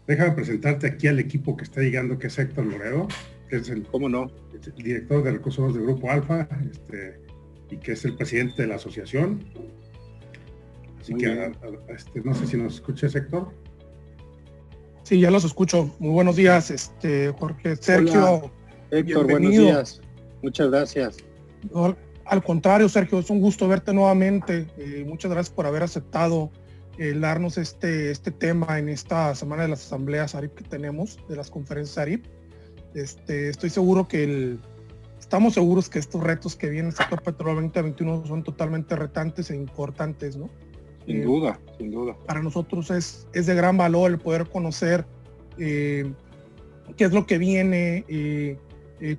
Déjame presentarte aquí al equipo que está llegando, que es Héctor Loredo, que es ¿Cómo no? el director de recursos humanos del Grupo Alfa, y que es el presidente de la asociación. Así que no sé si nos escuchas, Héctor. Sí, ya los escucho. Muy buenos días, Jorge, Sergio. Hola, Héctor, buenos días. Muchas gracias. No, al contrario, Sergio, es un gusto verte nuevamente. Muchas gracias por haber aceptado darnos este tema en esta semana de las asambleas ARIP que tenemos, de las conferencias ARIP. Estoy seguro que estamos seguros que estos retos que vienen en el sector petrolero 2021 son totalmente retantes e importantes, ¿no? Sin duda, sin duda. Para nosotros es de gran valor el poder conocer qué es lo que viene,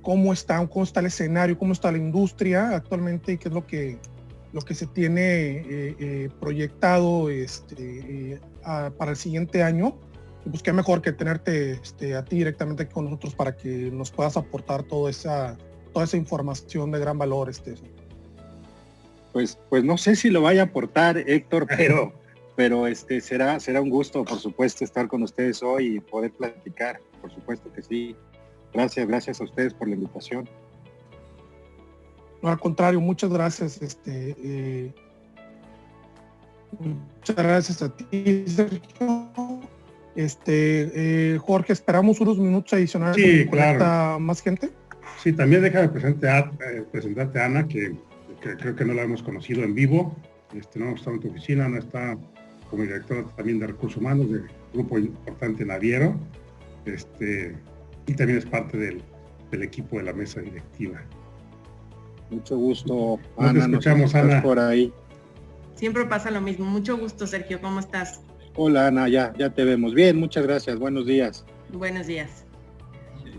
cómo está el escenario, cómo está la industria actualmente y qué es lo que se tiene proyectado para el siguiente año. Y pues qué mejor que tenerte a ti directamente aquí con nosotros para que nos puedas aportar toda esa información de gran valor. Pues no sé si lo vaya a aportar, Héctor, pero será un gusto, por supuesto, estar con ustedes hoy y poder platicar. Por supuesto que sí. Gracias a ustedes por la invitación. No, al contrario, muchas gracias. Muchas gracias a ti, Sergio. Jorge, esperamos unos minutos adicionales. Sí, claro. ¿Más gente? Sí, también déjame presentarte a Ana, que creo que no la hemos conocido en vivo. No está en tu oficina, no está como directora también de recursos humanos del grupo importante Naviero, y también es parte del equipo de la mesa directiva. Mucho gusto, Ana. No te escuchamos, Ana. Por ahí. Siempre pasa lo mismo. Mucho gusto, Sergio. ¿Cómo estás? Hola, Ana, ya te vemos. Bien, muchas gracias. Buenos días. Buenos días.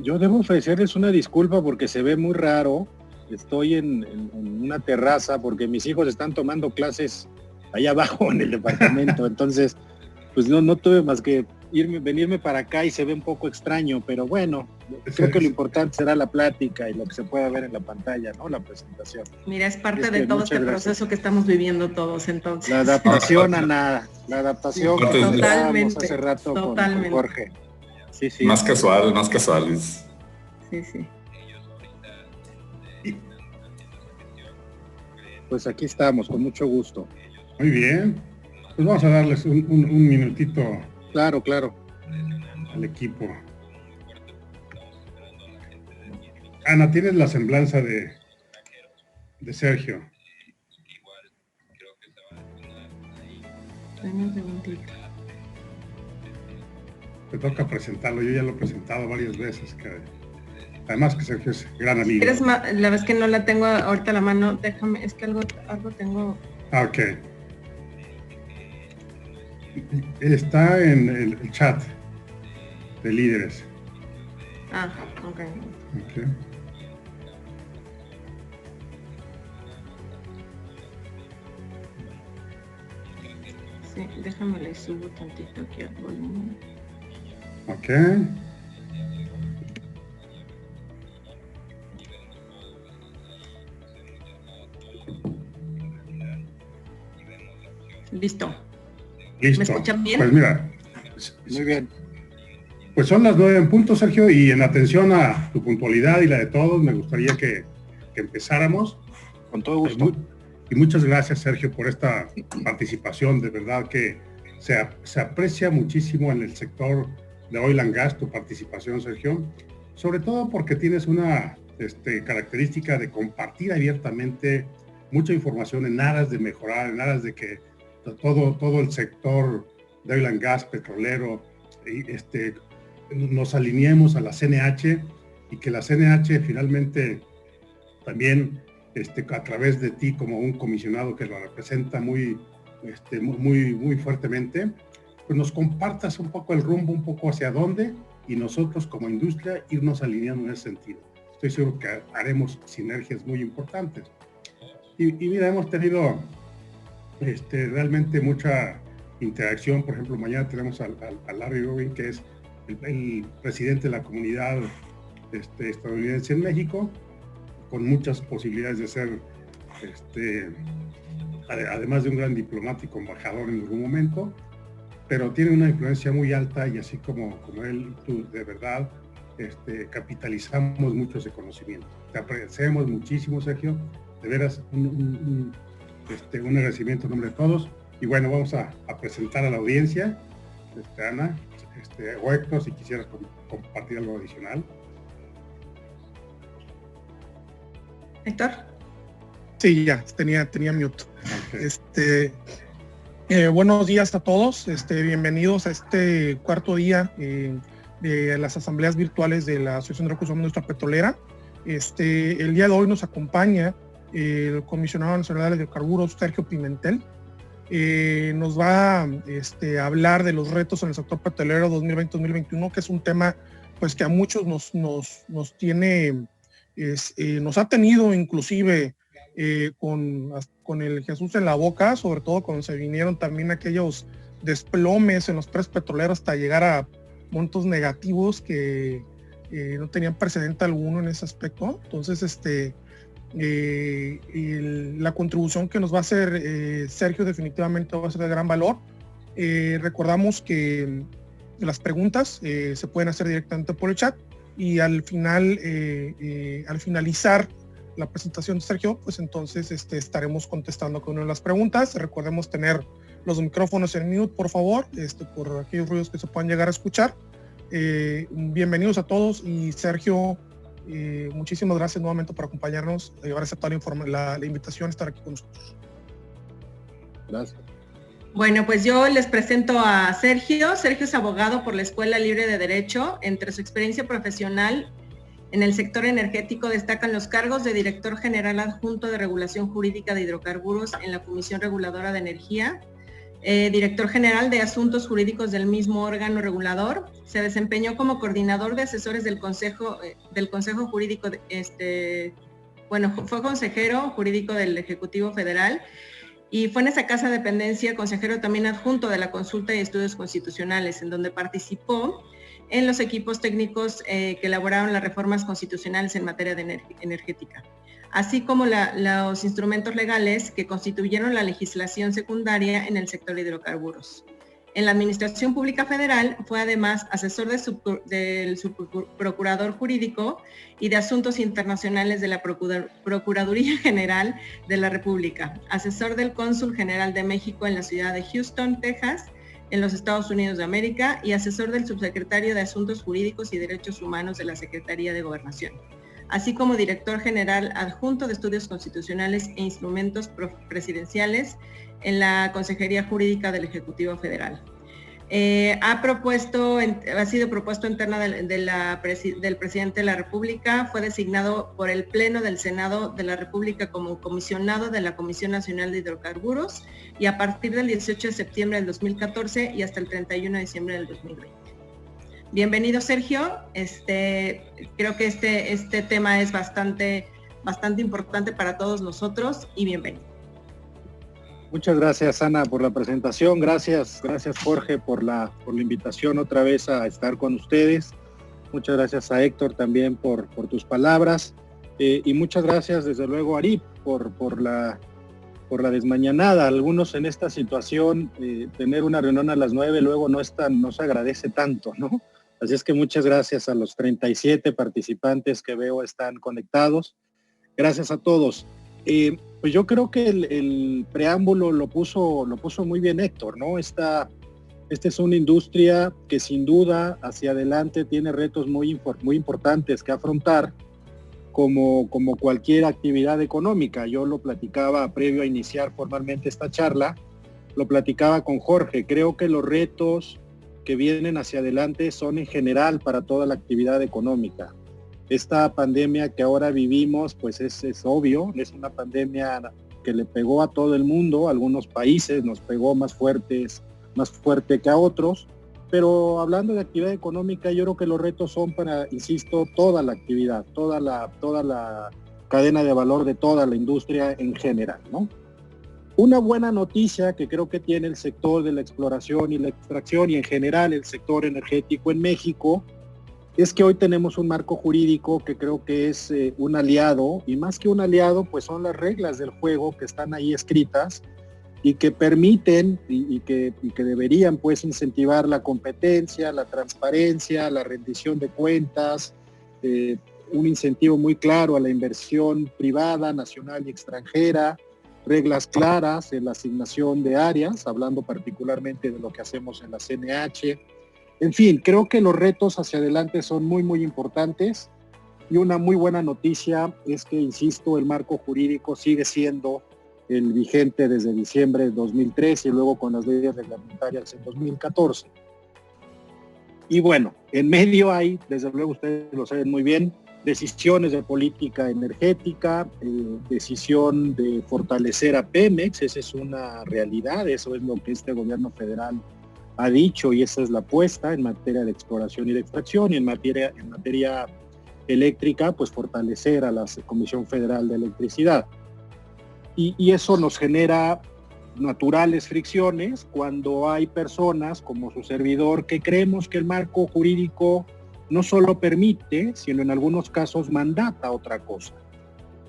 Yo debo ofrecerles una disculpa porque se ve muy raro. Estoy en una terraza porque mis hijos están tomando clases allá abajo en el departamento. Entonces, pues no tuve más que venirme para acá y se ve un poco extraño, pero bueno, creo que lo importante será la plática y lo que se pueda ver en la pantalla, ¿no? La presentación. Mira, es parte de todo este proceso que estamos viviendo todos, entonces. La adaptación, Ana, la adaptación. Sí, totalmente. Hace rato totalmente. Con Jorge. Sí. Más casuales. Sí. Pues aquí estamos, con mucho gusto. Muy bien. Pues vamos a darles un minutito. Claro. Al equipo. Ana, tienes la semblanza de Sergio. Te toca presentarlo, yo ya lo he presentado varias veces. Además que Sergio es gran amigo. La vez que no la tengo ahorita a la mano, déjame, es que algo tengo. Ok. Está en el chat de líderes. Ok. Sí, déjame le subo tantito aquí al volumen. Ok. Listo. ¿Me escuchan bien? Pues mira. Muy bien. Pues son las 9 en punto, Sergio, y en atención a tu puntualidad y la de todos, me gustaría que empezáramos. Con todo gusto. Y muchas gracias, Sergio, por esta participación. De verdad que se aprecia muchísimo en el sector de oil and gas tu participación, Sergio. Sobre todo porque tienes una característica de compartir abiertamente mucha información en aras de mejorar, en aras de que todo el sector de oil and gas petrolero nos alineemos a la CNH y que la CNH finalmente también a través de ti como un comisionado que lo representa muy fuertemente, pues nos compartas un poco el rumbo, un poco hacia dónde, y nosotros como industria irnos alineando en ese sentido. Estoy seguro que haremos sinergias muy importantes. Y mira, hemos tenido realmente mucha interacción. Por ejemplo, mañana tenemos a Larry Rubin, que es el presidente de la comunidad estadounidense en México, con muchas posibilidades de ser, además de un gran diplomático, embajador en algún momento. pero tiene una influencia muy alta y así como él, tú, de verdad, capitalizamos mucho ese conocimiento. Te agradecemos muchísimo, Sergio, de veras, un agradecimiento en nombre de todos. Y bueno, vamos a presentar a la audiencia, Ana, o Héctor, si quisieras compartir algo adicional. Héctor. Sí, ya, tenía mute. Okay. Buenos días a todos, bienvenidos a este cuarto día de las asambleas virtuales de la Asociación de Recursos Humanos de Industria Petrolera. El día de hoy nos acompaña el Comisionado Nacional de Hidrocarburos, Sergio Pimentel. Nos va a hablar de los retos en el sector petrolero 2020-2021, que es un tema pues que a muchos nos ha tenido inclusive con el Jesús en la boca, sobre todo cuando se vinieron también aquellos desplomes en los precios petroleros hasta llegar a montos negativos que no tenían precedente alguno en ese aspecto. Entonces, la contribución que nos va a hacer Sergio definitivamente va a ser de gran valor. Recordamos que las preguntas se pueden hacer directamente por el chat y al finalizar la presentación de Sergio, pues entonces estaremos contestando con una de las preguntas. Recordemos tener los micrófonos en mute, por favor, por aquellos ruidos que se puedan llegar a escuchar. Bienvenidos a todos y Sergio, muchísimas gracias nuevamente por acompañarnos y haber aceptado la invitación a estar aquí con nosotros. Gracias. Bueno, pues yo les presento a Sergio. Sergio es abogado por la Escuela Libre de Derecho. Entre su experiencia profesional en el sector energético destacan los cargos de Director General Adjunto de Regulación Jurídica de Hidrocarburos en la Comisión Reguladora de Energía, Director General de Asuntos Jurídicos del mismo órgano regulador. Se desempeñó como coordinador de asesores del Consejo Jurídico, fue consejero jurídico del Ejecutivo Federal y fue en esa casa de dependencia consejero también adjunto de la Consulta y Estudios Constitucionales, en donde participó en los equipos técnicos que elaboraron las reformas constitucionales en materia de energética, así como los instrumentos legales que constituyeron la legislación secundaria en el sector de hidrocarburos. En la Administración Pública Federal fue además asesor del subprocurador jurídico y de asuntos internacionales de la Procuraduría General de la República, asesor del Cónsul General de México en la ciudad de Houston, Texas, en los Estados Unidos de América, y asesor del subsecretario de Asuntos Jurídicos y Derechos Humanos de la Secretaría de Gobernación, así como director general adjunto de Estudios Constitucionales e Instrumentos Presidenciales en la Consejería Jurídica del Ejecutivo Federal. Ha sido propuesto interna del presidente de la República, fue designado por el Pleno del Senado de la República como comisionado de la Comisión Nacional de Hidrocarburos y a partir del 18 de septiembre del 2014 y hasta el 31 de diciembre del 2020. Bienvenido, Sergio. Creo que este tema es bastante importante para todos nosotros y bienvenido. Muchas gracias, Ana, por la presentación. Gracias, Jorge, por la invitación otra vez a estar con ustedes. Muchas gracias a Héctor también por tus palabras. Y muchas gracias, desde luego, a Arip, por la desmañanada. Algunos en esta situación, tener una reunión a las 9 luego no se agradece tanto, ¿no? Así es que muchas gracias a los 37 participantes que veo están conectados. Gracias a todos. Pues yo creo que el preámbulo lo puso muy bien Héctor, ¿no? Esta es una industria que sin duda hacia adelante tiene retos muy importantes que afrontar como cualquier actividad económica. Yo lo platicaba previo a iniciar formalmente esta charla, lo platicaba con Jorge. Creo que los retos que vienen hacia adelante son en general para toda la actividad económica. Esta pandemia que ahora vivimos, pues es obvio, es una pandemia que le pegó a todo el mundo. A algunos países nos pegó más fuerte que a otros, pero hablando de actividad económica, yo creo que los retos son para, insisto, toda la actividad, toda la cadena de valor de toda la industria en general, ¿no? Una buena noticia que creo que tiene el sector de la exploración y la extracción y en general el sector energético en México es que hoy tenemos un marco jurídico que creo que es un aliado, y más que un aliado, pues son las reglas del juego que están ahí escritas y que permiten y que deberían pues incentivar la competencia, la transparencia, la rendición de cuentas, un incentivo muy claro a la inversión privada, nacional y extranjera, reglas claras en la asignación de áreas, hablando particularmente de lo que hacemos en la CNH. En fin, creo que los retos hacia adelante son muy, muy importantes, y una muy buena noticia es que, insisto, el marco jurídico sigue siendo el vigente desde diciembre de 2013 y luego con las leyes reglamentarias en 2014. Y bueno, en medio hay, desde luego ustedes lo saben muy bien, decisiones de política energética, decisión de fortalecer a Pemex, esa es una realidad, eso es lo que este gobierno federal ha dicho y esa es la apuesta en materia de exploración y de extracción, y en materia eléctrica, pues fortalecer a la Comisión Federal de Electricidad. Y eso nos genera naturales fricciones cuando hay personas como su servidor que creemos que el marco jurídico no solo permite, sino en algunos casos mandata otra cosa.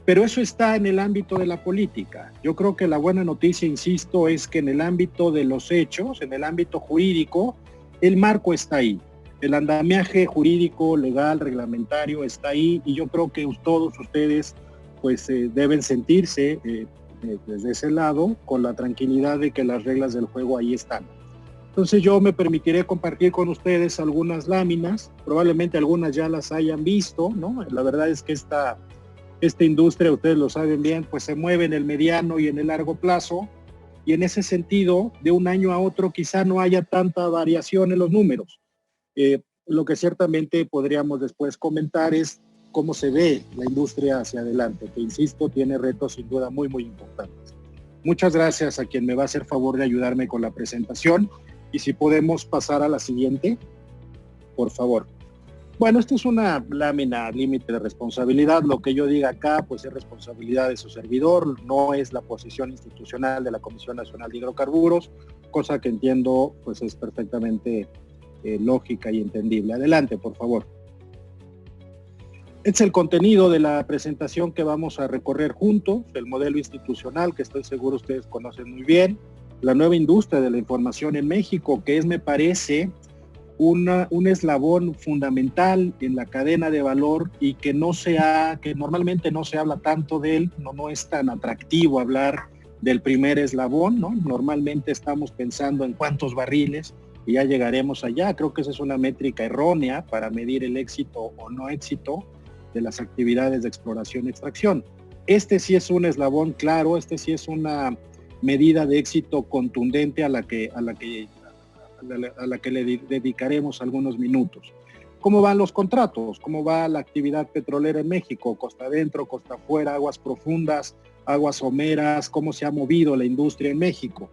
Pero eso está en el ámbito de la política. Yo creo que la buena noticia, insisto, es que en el ámbito de los hechos, en el ámbito jurídico, el marco está ahí. El andamiaje jurídico, legal, reglamentario está ahí, y yo creo que todos ustedes pues deben sentirse desde ese lado con la tranquilidad de que las reglas del juego ahí están. Entonces yo me permitiré compartir con ustedes algunas láminas, probablemente algunas ya las hayan visto, ¿no? La verdad es que esta industria, ustedes lo saben bien, pues se mueve en el mediano y en el largo plazo, y en ese sentido, de un año a otro quizá no haya tanta variación en los números. Lo que ciertamente podríamos después comentar es cómo se ve la industria hacia adelante, que insisto, tiene retos sin duda muy, muy importantes. Muchas gracias a quien me va a hacer favor de ayudarme con la presentación, y si podemos pasar a la siguiente, por favor. Bueno, esto es una lámina límite de responsabilidad. Lo que yo diga acá, pues es responsabilidad de su servidor, no es la posición institucional de la Comisión Nacional de Hidrocarburos, cosa que entiendo pues es perfectamente lógica y entendible. Adelante, por favor. Este es el contenido de la presentación que vamos a recorrer juntos, el modelo institucional que estoy seguro ustedes conocen muy bien, la nueva industria de la información en México, que es, me parece, un eslabón fundamental en la cadena de valor y que normalmente no se habla tanto de él, no es tan atractivo hablar del primer eslabón, ¿no? Normalmente estamos pensando en cuántos barriles y ya llegaremos allá. Creo que esa es una métrica errónea para medir el éxito o no éxito de las actividades de exploración y extracción. Este sí es un eslabón claro, este sí es una medida de éxito contundente a la que le dedicaremos algunos minutos. ¿Cómo van los contratos? ¿Cómo va la actividad petrolera en México? Costa adentro, costa afuera, aguas profundas, aguas someras, ¿cómo se ha movido la industria en México?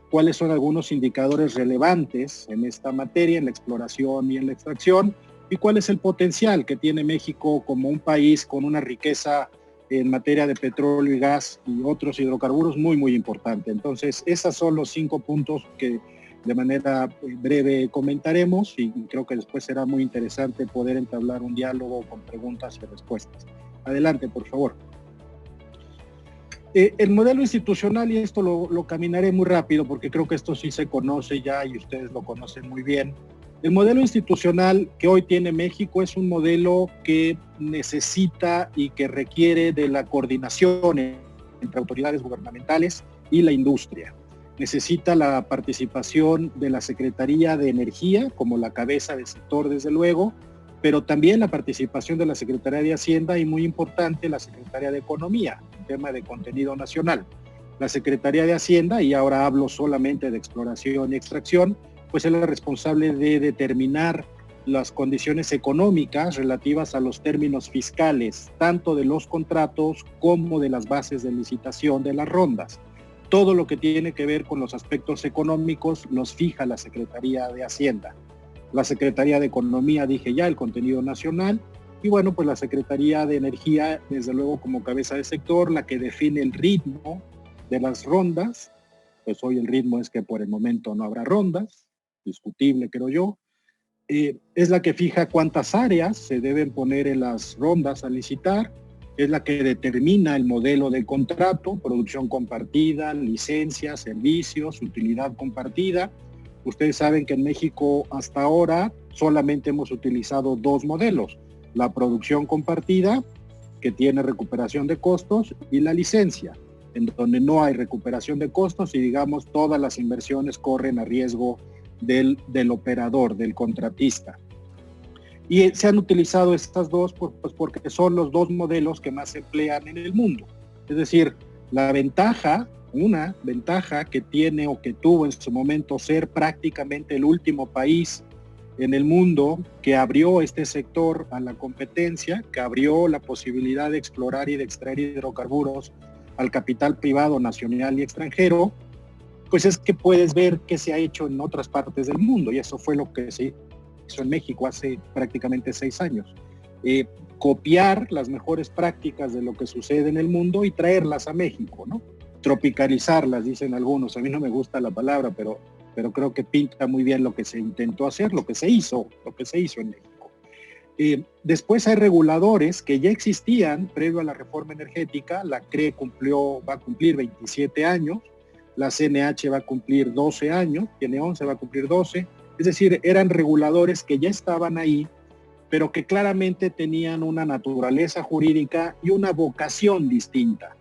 ¿Cuáles son algunos indicadores relevantes en esta materia, en la exploración y en la extracción? ¿Y cuál es el potencial que tiene México como un país con una riqueza en materia de petróleo y gas y otros hidrocarburos muy, muy importante? Entonces, esos son los 5 puntos que de manera breve comentaremos, y creo que después será muy interesante poder entablar un diálogo con preguntas y respuestas. Adelante, por favor. El modelo institucional, y esto lo caminaré muy rápido porque creo que esto sí se conoce ya y ustedes lo conocen muy bien. El modelo institucional que hoy tiene México es un modelo que necesita y que requiere de la coordinación entre autoridades gubernamentales y la industria. Necesita la participación de la Secretaría de Energía como la cabeza del sector, desde luego, pero también la participación de la Secretaría de Hacienda y, muy importante, la Secretaría de Economía, en tema de contenido nacional. La Secretaría de Hacienda, y ahora hablo solamente de exploración y extracción, pues es la responsable de determinar las condiciones económicas relativas a los términos fiscales, tanto de los contratos como de las bases de licitación de las rondas. Todo lo que tiene que ver con los aspectos económicos los fija la Secretaría de Hacienda. La Secretaría de Economía, dije ya, el contenido nacional, y bueno, pues la Secretaría de Energía, desde luego como cabeza de sector, la que define el ritmo de las rondas. Pues hoy el ritmo es que por el momento no habrá rondas, discutible creo yo. Es la que fija cuántas áreas se deben poner en las rondas a licitar, es la que determina el modelo de contrato, producción compartida, licencias, servicios, utilidad compartida. Ustedes saben que en México hasta ahora solamente hemos utilizado dos modelos, la producción compartida, que tiene recuperación de costos, y la licencia, en donde no hay recuperación de costos y digamos todas las inversiones corren a riesgo del operador, del contratista. Y se han utilizado estas dos pues porque son los dos modelos que más se emplean en el mundo. Es decir, una ventaja que tiene o que tuvo en su momento ser prácticamente el último país en el mundo que abrió este sector a la competencia, que abrió la posibilidad de explorar y de extraer hidrocarburos al capital privado nacional y extranjero, pues es que puedes ver qué se ha hecho en otras partes del mundo, y eso fue lo que se hizo en México hace prácticamente 6 años. Copiar las mejores prácticas de lo que sucede en el mundo y traerlas a México, ¿no? Tropicalizarlas, dicen algunos. A mí no me gusta la palabra, pero creo que pinta muy bien lo que se intentó hacer, lo que se hizo en México. Después hay reguladores que ya existían previo a la reforma energética. La CRE va a cumplir 27 años, la CNH va a cumplir 12 años, tiene 11, va a cumplir 12. Es decir, eran reguladores que ya estaban ahí, pero que claramente tenían una naturaleza jurídica y una vocación distinta.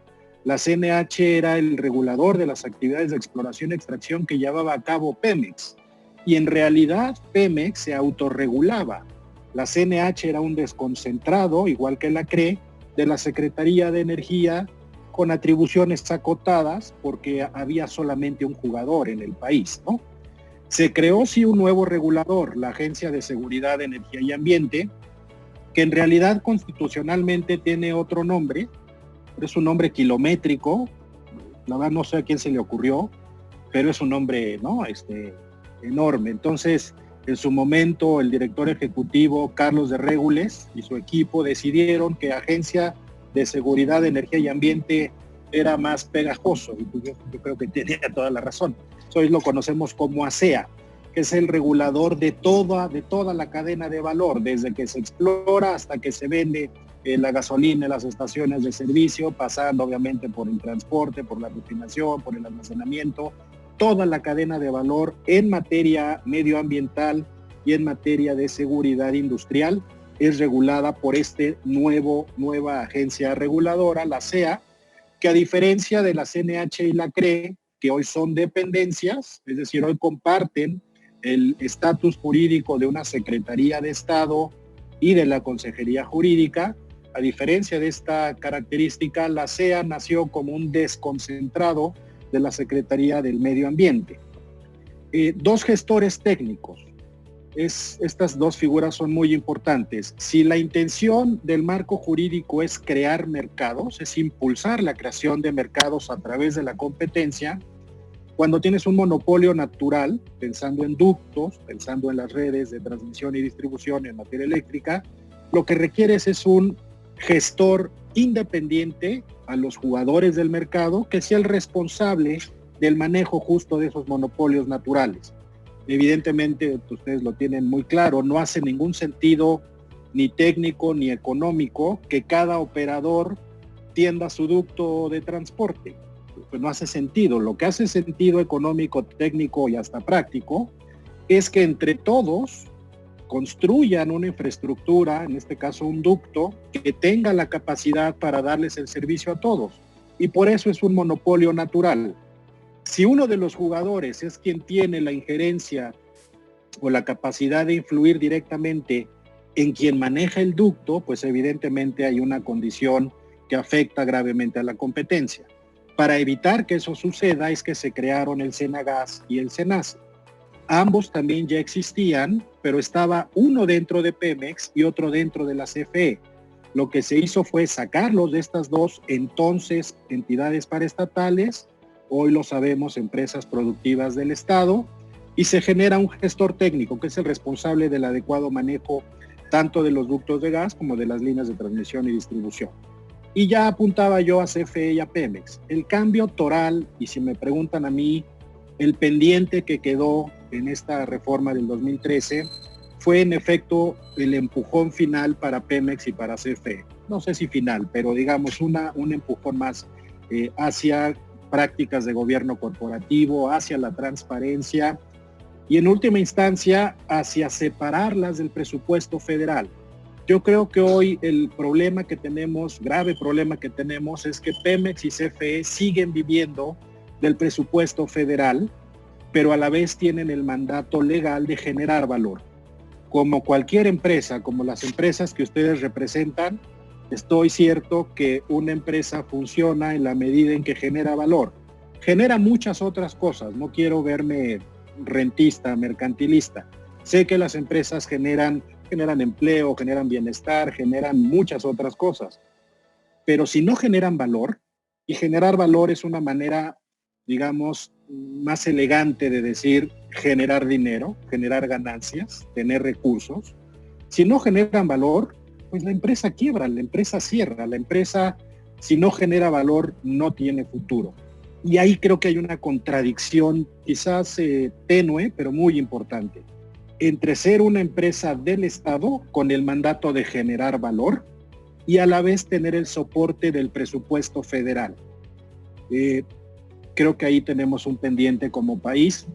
La CNH era el regulador de las actividades de exploración y extracción que llevaba a cabo Pemex. Y en realidad Pemex se autorregulaba. La CNH era un desconcentrado, igual que la CRE, de la Secretaría de Energía, con atribuciones acotadas porque había solamente un jugador en el país, ¿no? Se creó sí un nuevo regulador, la Agencia de Seguridad, Energía y Ambiente, que en realidad constitucionalmente tiene otro nombre, pero es un nombre kilométrico. La verdad no sé a quién se le ocurrió, pero es un nombre, ¿no? Enorme. Entonces, en su momento, el director ejecutivo Carlos de Régules y su equipo decidieron que Agencia de Seguridad, Energía y Ambiente era más pegajoso, y yo creo que tenía toda la razón. Hoy lo conocemos como ASEA, que es el regulador de toda la cadena de valor, desde que se explora hasta que se vende la gasolina en las estaciones de servicio, pasando obviamente por el transporte, por la refinación, por el almacenamiento, toda la cadena de valor en materia medioambiental y en materia de seguridad industrial es regulada por nueva agencia reguladora, la ASEA, que a diferencia de la CNH y la CRE, que hoy son dependencias, es decir, hoy comparten el estatus jurídico de una Secretaría de Estado y de la Consejería Jurídica. A diferencia de esta característica, la CEA nació como un desconcentrado de la Secretaría del Medio Ambiente. Dos gestores técnicos. Estas dos figuras son muy importantes. Si la intención del marco jurídico es crear mercados, es impulsar la creación de mercados a través de la competencia, cuando tienes un monopolio natural, pensando en ductos, pensando en las redes de transmisión y distribución en materia eléctrica, lo que requieres es un gestor independiente a los jugadores del mercado que sea el responsable del manejo justo de esos monopolios naturales. Evidentemente, ustedes lo tienen muy claro, no hace ningún sentido ni técnico ni económico que cada operador tienda su ducto de transporte. Pues no hace sentido. Lo que hace sentido económico, técnico y hasta práctico es que entre todos construyan una infraestructura, en este caso un ducto, que tenga la capacidad para darles el servicio a todos. Y por eso es un monopolio natural. Si uno de los jugadores es quien tiene la injerencia o la capacidad de influir directamente en quien maneja el ducto, pues evidentemente hay una condición que afecta gravemente a la competencia. Para evitar que eso suceda es que se crearon el Senagas y el Senace. Ambos también ya existían, pero estaba uno dentro de Pemex y otro dentro de la CFE. Lo que se hizo fue sacarlos de estas dos entonces entidades paraestatales, hoy lo sabemos, empresas productivas del Estado, y se genera un gestor técnico que es el responsable del adecuado manejo tanto de los ductos de gas como de las líneas de transmisión y distribución. Y ya apuntaba yo a CFE y a Pemex. El cambio toral, y si me preguntan a mí, el pendiente que quedó en esta reforma del 2013 fue en efecto el empujón final para Pemex y para CFE. no sé si final, pero digamos un empujón más hacia prácticas de gobierno corporativo, hacia la transparencia y en última instancia hacia separarlas del presupuesto federal. Yo creo que hoy el problema que tenemos, grave problema que tenemos, es que Pemex y CFE siguen viviendo del presupuesto federal, pero a la vez tienen el mandato legal de generar valor. Como cualquier empresa, como las empresas que ustedes representan, estoy cierto que una empresa funciona en la medida en que genera valor. Genera muchas otras cosas, no quiero verme rentista, mercantilista. Sé que las empresas generan empleo, generan bienestar, generan muchas otras cosas. Pero si no generan valor, y generar valor es una manera, digamos, más elegante de decir generar dinero, generar ganancias, tener recursos. Si no generan valor, pues la empresa quiebra, la empresa cierra, la empresa, si no genera valor, no tiene futuro. Y ahí creo que hay una contradicción, quizás tenue, pero muy importante, entre ser una empresa del Estado con el mandato de generar valor y a la vez tener el soporte del presupuesto federal. Creo que ahí tenemos un pendiente como país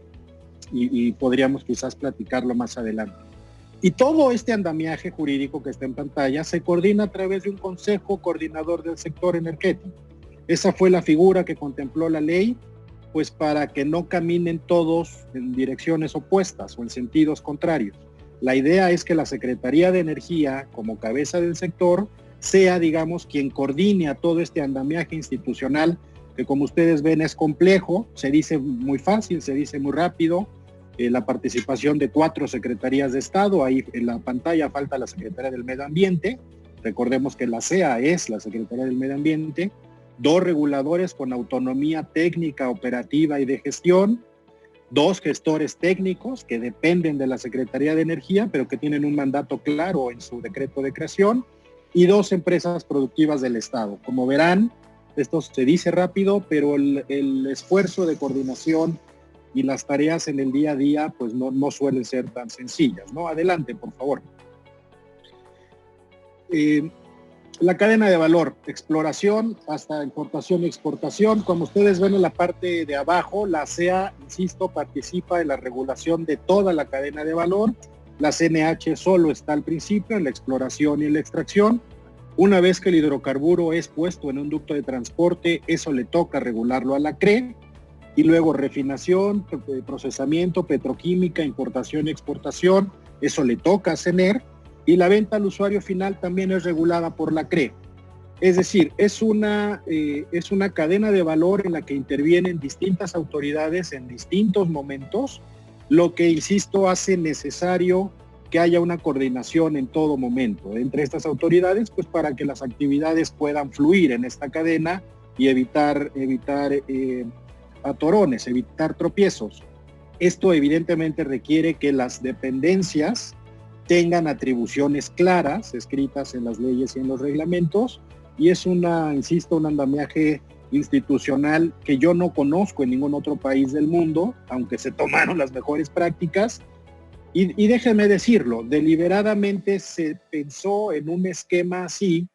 y podríamos quizás platicarlo más adelante. Y todo este andamiaje jurídico que está en pantalla se coordina a través de un consejo coordinador del sector energético. Esa fue la figura que contempló la ley, pues para que no caminen todos en direcciones opuestas o en sentidos contrarios. La idea es que la Secretaría de Energía, como cabeza del sector, sea, digamos, quien coordine a todo este andamiaje institucional, que como ustedes ven es complejo, se dice muy fácil, se dice muy rápido, la participación de 4 secretarías de Estado, ahí en la pantalla falta la Secretaría del Medio Ambiente, recordemos que la CEA es la Secretaría del Medio Ambiente, 2 reguladores con autonomía técnica, operativa y de gestión, 2 gestores técnicos que dependen de la Secretaría de Energía, pero que tienen un mandato claro en su decreto de creación, y 2 empresas productivas del Estado. Como verán, esto se dice rápido, pero el esfuerzo de coordinación y las tareas en el día a día pues no suelen ser tan sencillas, ¿no? Adelante, por favor. La cadena de valor, exploración hasta importación y exportación. Como ustedes ven en la parte de abajo, la CEA, insisto, participa en la regulación de toda la cadena de valor. La CNH solo está al principio en la exploración y en la extracción. Una vez que el hidrocarburo es puesto en un ducto de transporte, eso le toca regularlo a la CRE. Y luego refinación, procesamiento, petroquímica, importación y exportación, eso le toca a CENER, y la venta al usuario final también es regulada por la CRE. Es decir, es una cadena de valor en la que intervienen distintas autoridades en distintos momentos, lo que, insisto, hace necesario que haya una coordinación en todo momento entre estas autoridades, pues para que las actividades puedan fluir en esta cadena y evitar atorones, evitar tropiezos. Esto evidentemente requiere que las dependencias tengan atribuciones claras, escritas en las leyes y en los reglamentos, y es un andamiaje institucional que yo no conozco en ningún otro país del mundo, aunque se tomaron las mejores prácticas, y déjenme decirlo, deliberadamente se pensó en un esquema así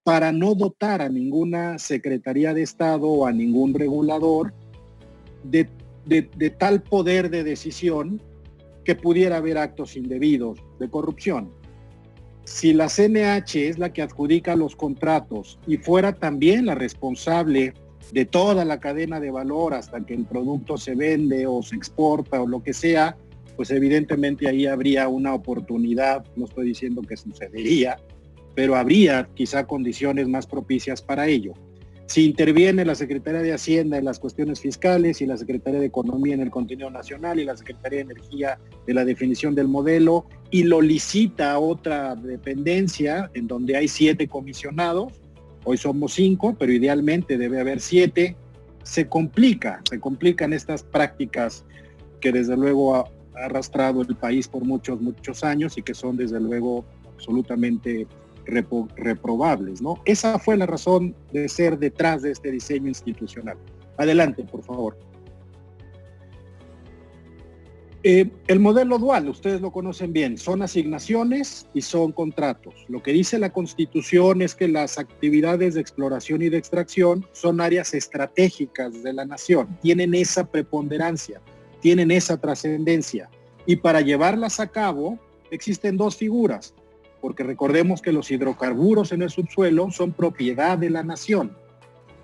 para no dotar a ninguna Secretaría de Estado o a ningún regulador de tal poder de decisión que pudiera haber actos indebidos de corrupción. Si la CNH es la que adjudica los contratos y fuera también la responsable de toda la cadena de valor hasta que el producto se vende o se exporta o lo que sea, pues evidentemente ahí habría una oportunidad, no estoy diciendo que sucedería, pero habría quizá condiciones más propicias para ello. Si interviene la Secretaría de Hacienda en las cuestiones fiscales y la Secretaría de Economía en el contenido nacional y la Secretaría de Energía en la definición del modelo y lo licita a otra dependencia en donde hay 7 comisionados, hoy somos 5, pero idealmente debe haber 7, se complican estas prácticas que desde luego ha arrastrado el país por muchos años y que son desde luego absolutamente reprobables, ¿no? Esa fue la razón de ser detrás de este diseño institucional. Adelante, por favor. El modelo dual, ustedes lo conocen bien, son asignaciones y son contratos. Lo que dice la Constitución es que las actividades de exploración y de extracción son áreas estratégicas de la nación, tienen esa preponderancia, tienen esa trascendencia. Y para llevarlas a cabo existen dos figuras, porque recordemos que los hidrocarburos en el subsuelo son propiedad de la nación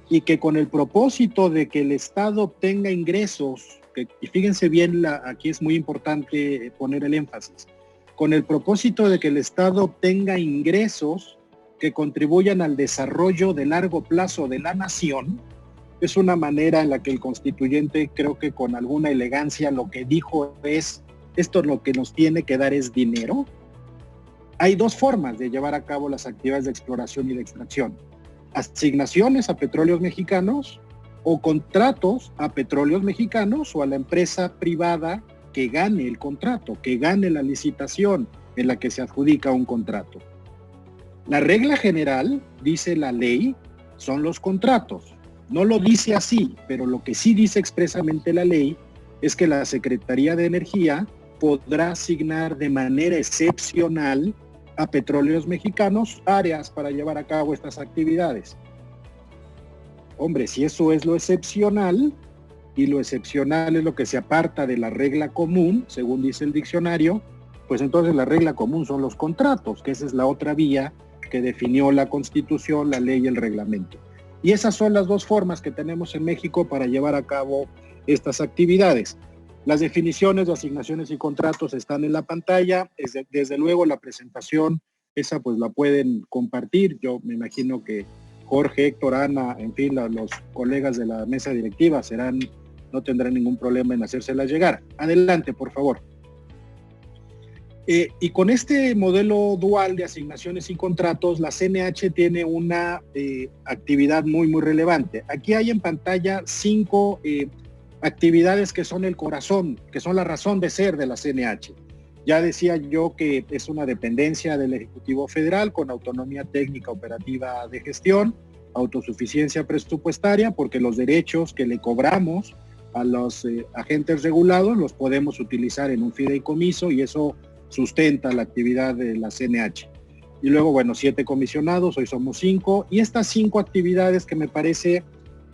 y que con el propósito de que el Estado obtenga ingresos, y fíjense bien, aquí es muy importante poner el énfasis, con el propósito de que el Estado obtenga ingresos que contribuyan al desarrollo de largo plazo de la nación, es una manera en la que el constituyente, creo que con alguna elegancia, lo que dijo es, esto lo que nos tiene que dar es dinero. Hay dos formas de llevar a cabo las actividades de exploración y de extracción: asignaciones a petróleos mexicanos o contratos a petróleos mexicanos o a la empresa privada que gane el contrato, que gane la licitación en la que se adjudica un contrato. La regla general, dice la ley, son los contratos. No lo dice así, pero lo que sí dice expresamente la ley es que la Secretaría de Energía podrá asignar de manera excepcional a petróleos mexicanos áreas para llevar a cabo estas actividades. Hombre, si eso es lo excepcional, y lo excepcional es lo que se aparta de la regla común, según dice el diccionario, pues entonces la regla común son los contratos, que esa es la otra vía que definió la Constitución, la ley y el reglamento. Y esas son las dos formas que tenemos en México para llevar a cabo estas actividades. Las definiciones de asignaciones y contratos están en la pantalla. Desde luego la presentación, esa pues la pueden compartir. Yo me imagino que Jorge, Héctor, Ana, en fin, los colegas de la mesa directiva no tendrán ningún problema en hacérsela llegar. Adelante, por favor. Y con este modelo dual de asignaciones y contratos, la CNH tiene una actividad muy, muy relevante. Aquí hay en pantalla 5 actividades que son el corazón, que son la razón de ser de la CNH. Ya decía yo que es una dependencia del Ejecutivo Federal con autonomía técnica operativa de gestión, autosuficiencia presupuestaria, porque los derechos que le cobramos a los agentes regulados los podemos utilizar en un fideicomiso y eso sustenta la actividad de la CNH. Y luego, bueno, 7 comisionados, hoy somos 5, y estas 5 actividades que me parece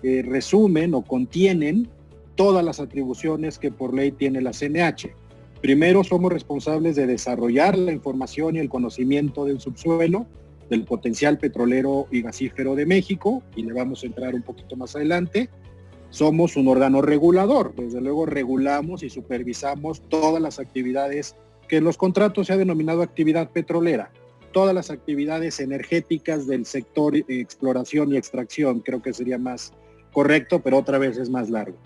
resumen o contienen todas las atribuciones que por ley tiene la CNH. Primero, somos responsables de desarrollar la información y el conocimiento del subsuelo, del potencial petrolero y gasífero de México, y le vamos a entrar un poquito más adelante. Somos un órgano regulador, desde luego regulamos y supervisamos todas las actividades que en los contratos se ha denominado actividad petrolera, todas las actividades energéticas del sector exploración y extracción, creo que sería más correcto, pero otra vez es más largo.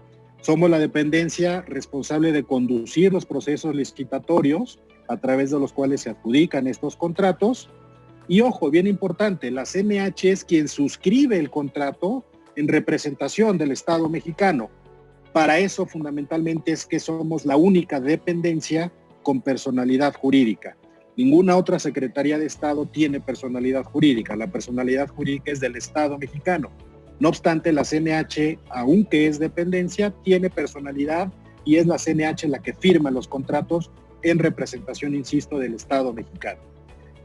Somos la dependencia responsable de conducir los procesos licitatorios a través de los cuales se adjudican estos contratos. Y ojo, bien importante, la CNH es quien suscribe el contrato en representación del Estado mexicano. Para eso fundamentalmente es que somos la única dependencia con personalidad jurídica. Ninguna otra Secretaría de Estado tiene personalidad jurídica. La personalidad jurídica es del Estado mexicano. No obstante, la CNH, aunque es dependencia, tiene personalidad y es la CNH la que firma los contratos en representación, insisto, del Estado mexicano.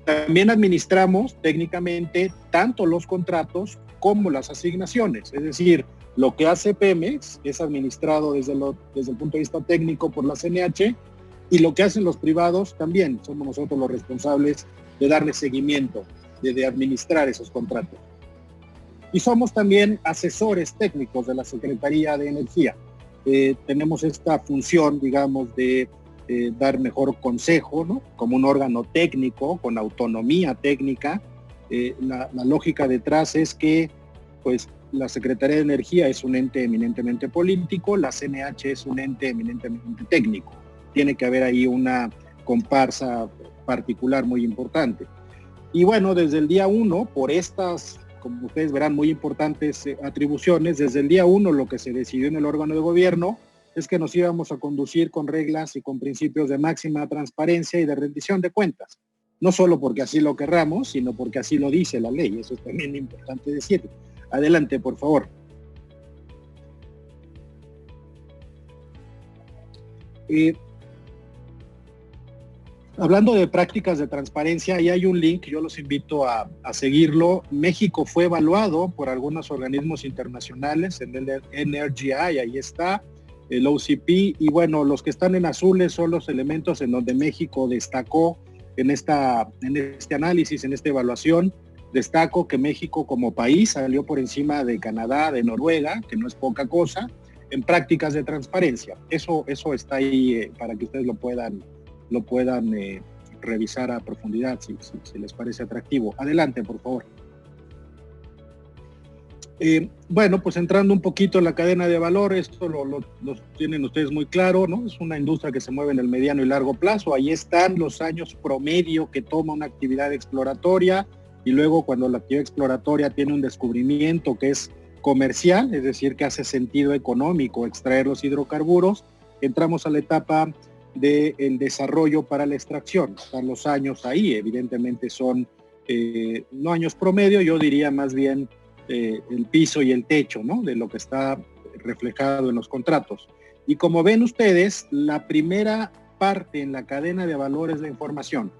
También administramos técnicamente tanto los contratos como las asignaciones, es decir, lo que hace Pemex es administrado desde el punto de vista técnico por la CNH y lo que hacen los privados también somos nosotros los responsables de darle seguimiento, de administrar esos contratos. Y somos también asesores técnicos de la Secretaría de Energía. Tenemos esta función, digamos, de dar mejor consejo, ¿no? Como un órgano técnico, con autonomía técnica. La lógica detrás es que pues, la Secretaría de Energía es un ente eminentemente político, la CNH es un ente eminentemente técnico. Tiene que haber ahí una comparsa particular muy importante. Y bueno, desde el día 1, por estas, como ustedes verán, muy importantes atribuciones, desde el día 1 lo que se decidió en el órgano de gobierno es que nos íbamos a conducir con reglas y con principios de máxima transparencia y de rendición de cuentas. No solo porque así lo querramos, sino porque así lo dice la ley. Eso es también importante decirlo. Adelante, por favor. Hablando de prácticas de transparencia, ahí hay un link, yo los invito a seguirlo. México fue evaluado por algunos organismos internacionales, en el NRGI, ahí está, el OCP, y bueno, los que están en azules son los elementos en donde México destacó en este análisis, en esta evaluación. Destaco que México como país salió por encima de Canadá, de Noruega, que no es poca cosa, en prácticas de transparencia. Eso está ahí para que ustedes lo puedan revisar a profundidad si les parece atractivo. Adelante, por favor. Bueno, pues entrando un poquito en la cadena de valor, esto lo tienen ustedes muy claro, ¿no? Es una industria que se mueve en el mediano y largo plazo. Ahí están los años promedio que toma una actividad exploratoria, y luego cuando la actividad exploratoria tiene un descubrimiento que es comercial, es decir, que hace sentido económico extraer los hidrocarburos, entramos a la etapa del desarrollo para la extracción. Están los años ahí, evidentemente son no años promedio, yo diría más bien el piso y el techo, ¿no? De lo que está reflejado en los contratos. Y como ven ustedes, la primera parte en la cadena de valor es la información.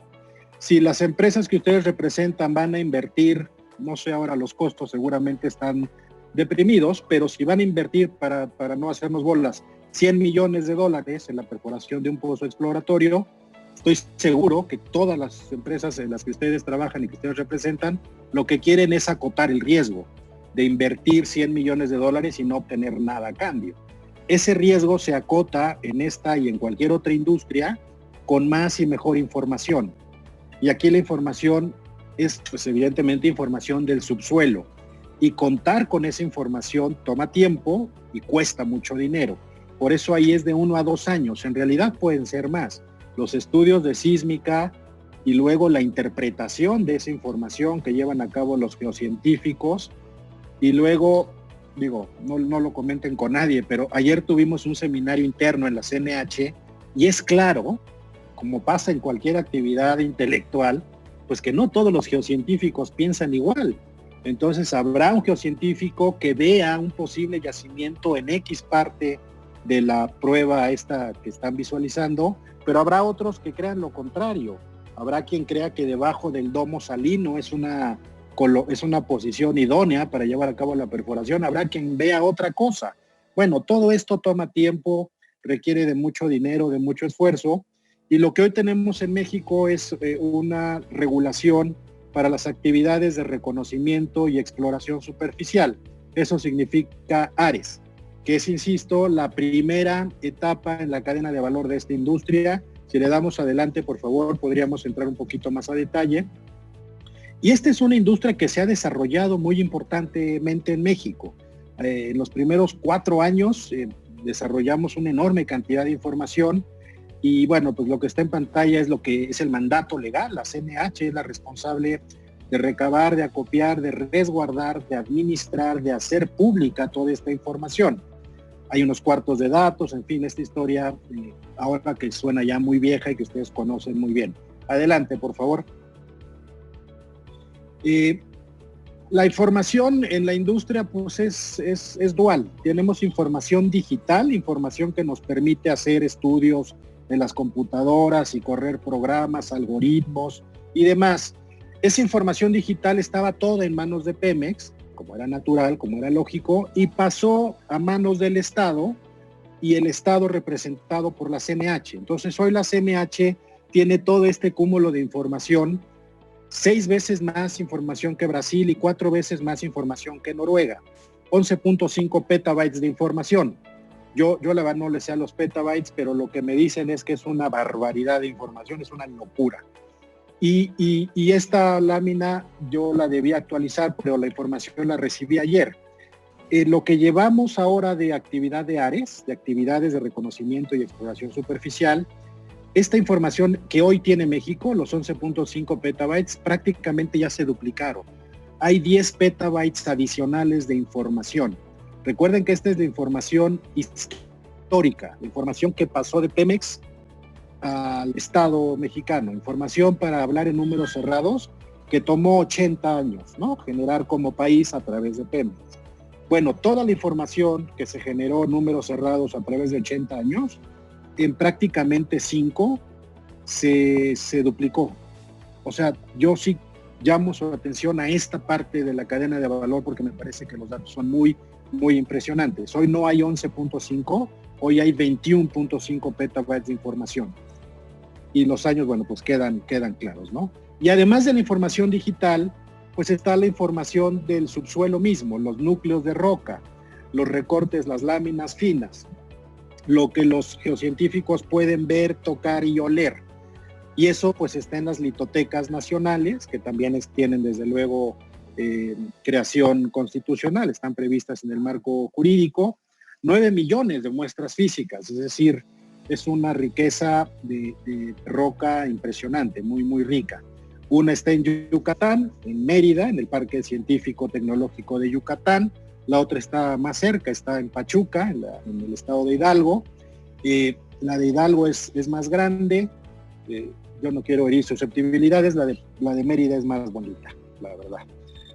Si las empresas que ustedes representan van a invertir, no sé ahora los costos seguramente están deprimidos, pero si van a invertir para no hacernos bolas, $100 millones en la perforación de un pozo exploratorio, estoy seguro que todas las empresas en las que ustedes trabajan y que ustedes representan, lo que quieren es acotar el riesgo de invertir $100 millones y no obtener nada a cambio. Ese riesgo se acota en esta y en cualquier otra industria con más y mejor información. Y aquí la información es, pues, evidentemente información del subsuelo. Y contar con esa información toma tiempo y cuesta mucho dinero. Por eso ahí es de 1 a 2 años. En realidad pueden ser más. Los estudios de sísmica y luego la interpretación de esa información que llevan a cabo los geocientíficos. Y luego, digo, no lo comenten con nadie, pero ayer tuvimos un seminario interno en la CNH y es claro, como pasa en cualquier actividad intelectual, pues que no todos los geocientíficos piensan igual. Entonces habrá un geocientífico que vea un posible yacimiento en X parte de la prueba esta que están visualizando, pero habrá otros que crean lo contrario. Habrá quien crea que debajo del domo salino es una posición idónea para llevar a cabo la perforación. Habrá quien vea otra cosa. Bueno, todo esto toma tiempo, requiere de mucho dinero, de mucho esfuerzo, y lo que hoy tenemos en México es una regulación para las actividades de reconocimiento y exploración superficial. Eso significa ARES, que es, insisto, la primera etapa en la cadena de valor de esta industria. Si le damos adelante, por favor, podríamos entrar un poquito más a detalle. Y esta es una industria que se ha desarrollado muy importantemente en México. En los primeros 4 años desarrollamos una enorme cantidad de información. Y bueno, pues lo que está en pantalla es lo que es el mandato legal. La CNH es la responsable de recabar, de acopiar, de resguardar, de administrar, de hacer pública toda esta información. Hay unos cuartos de datos, en fin, esta historia ahora que suena ya muy vieja y que ustedes conocen muy bien. Adelante, por favor. La información en la industria pues es dual. Tenemos información digital, información que nos permite hacer estudios en las computadoras y correr programas, algoritmos y demás. Esa información digital estaba toda en manos de Pemex, como era natural, como era lógico, y pasó a manos del Estado, y el Estado representado por la CNH. Entonces hoy la CNH tiene todo este cúmulo de información, 6 veces más información que Brasil y 4 veces más información que Noruega, 11.5 petabytes de información. Yo la verdad no le sé a los petabytes, pero lo que me dicen es que es una barbaridad de información, es una locura. Y esta lámina yo la debía actualizar, pero la información la recibí ayer. Lo que llevamos ahora de actividad de ARES, de actividades de reconocimiento y exploración superficial, esta información que hoy tiene México, los 11.5 petabytes, prácticamente ya se duplicaron. Hay 10 petabytes adicionales de información. Recuerden que esta es la información histórica, la información que pasó de Pemex al Estado mexicano, información para hablar en números cerrados que tomó 80 años, ¿no? Generar como país a través de Pemex. Bueno, toda la información que se generó en números cerrados a través de 80 años, en prácticamente 5, se duplicó. O sea, yo sí llamo su atención a esta parte de la cadena de valor porque me parece que los datos son muy, muy impresionantes. Hoy no hay 11.5, hoy hay 21.5 petabytes de información. Y los años, bueno, pues quedan claros, ¿no? Y además de la información digital, pues está la información del subsuelo mismo, los núcleos de roca, los recortes, las láminas finas, lo que los geocientíficos pueden ver, tocar y oler. Y eso pues está en las litotecas nacionales, que también tienen desde luego creación constitucional, están previstas en el marco jurídico, 9 millones de muestras físicas, es decir, es una riqueza de roca impresionante, muy, muy rica. Una está en Yucatán, en Mérida, en el Parque Científico Tecnológico de Yucatán. La otra está más cerca, está en Pachuca, en el estado de Hidalgo. La de Hidalgo es más grande. Yo no quiero herir susceptibilidades, la de Mérida es más bonita, la verdad.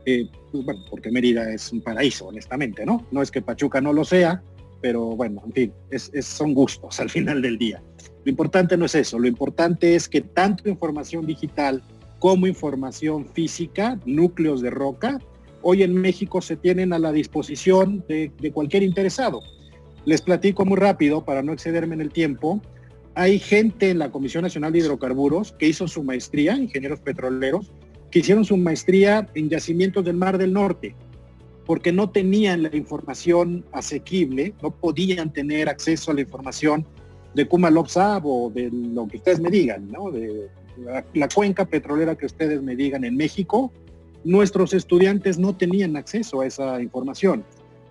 Pues bueno, porque Mérida es un paraíso, honestamente, ¿no? No es que Pachuca no lo sea, pero bueno, en fin, son gustos al final del día. Lo importante no es eso, lo importante es que tanto información digital como información física, núcleos de roca, hoy en México se tienen a la disposición de cualquier interesado. Les platico muy rápido para no excederme en el tiempo. Hay gente en la Comisión Nacional de Hidrocarburos que hizo su maestría, ingenieros petroleros, que hicieron su maestría en yacimientos del Mar del Norte, porque no tenían la información asequible, no podían tener acceso a la información de Kumalop-Sab o de lo que ustedes me digan, ¿no? De la cuenca petrolera que ustedes me digan en México. Nuestros estudiantes no tenían acceso a esa información.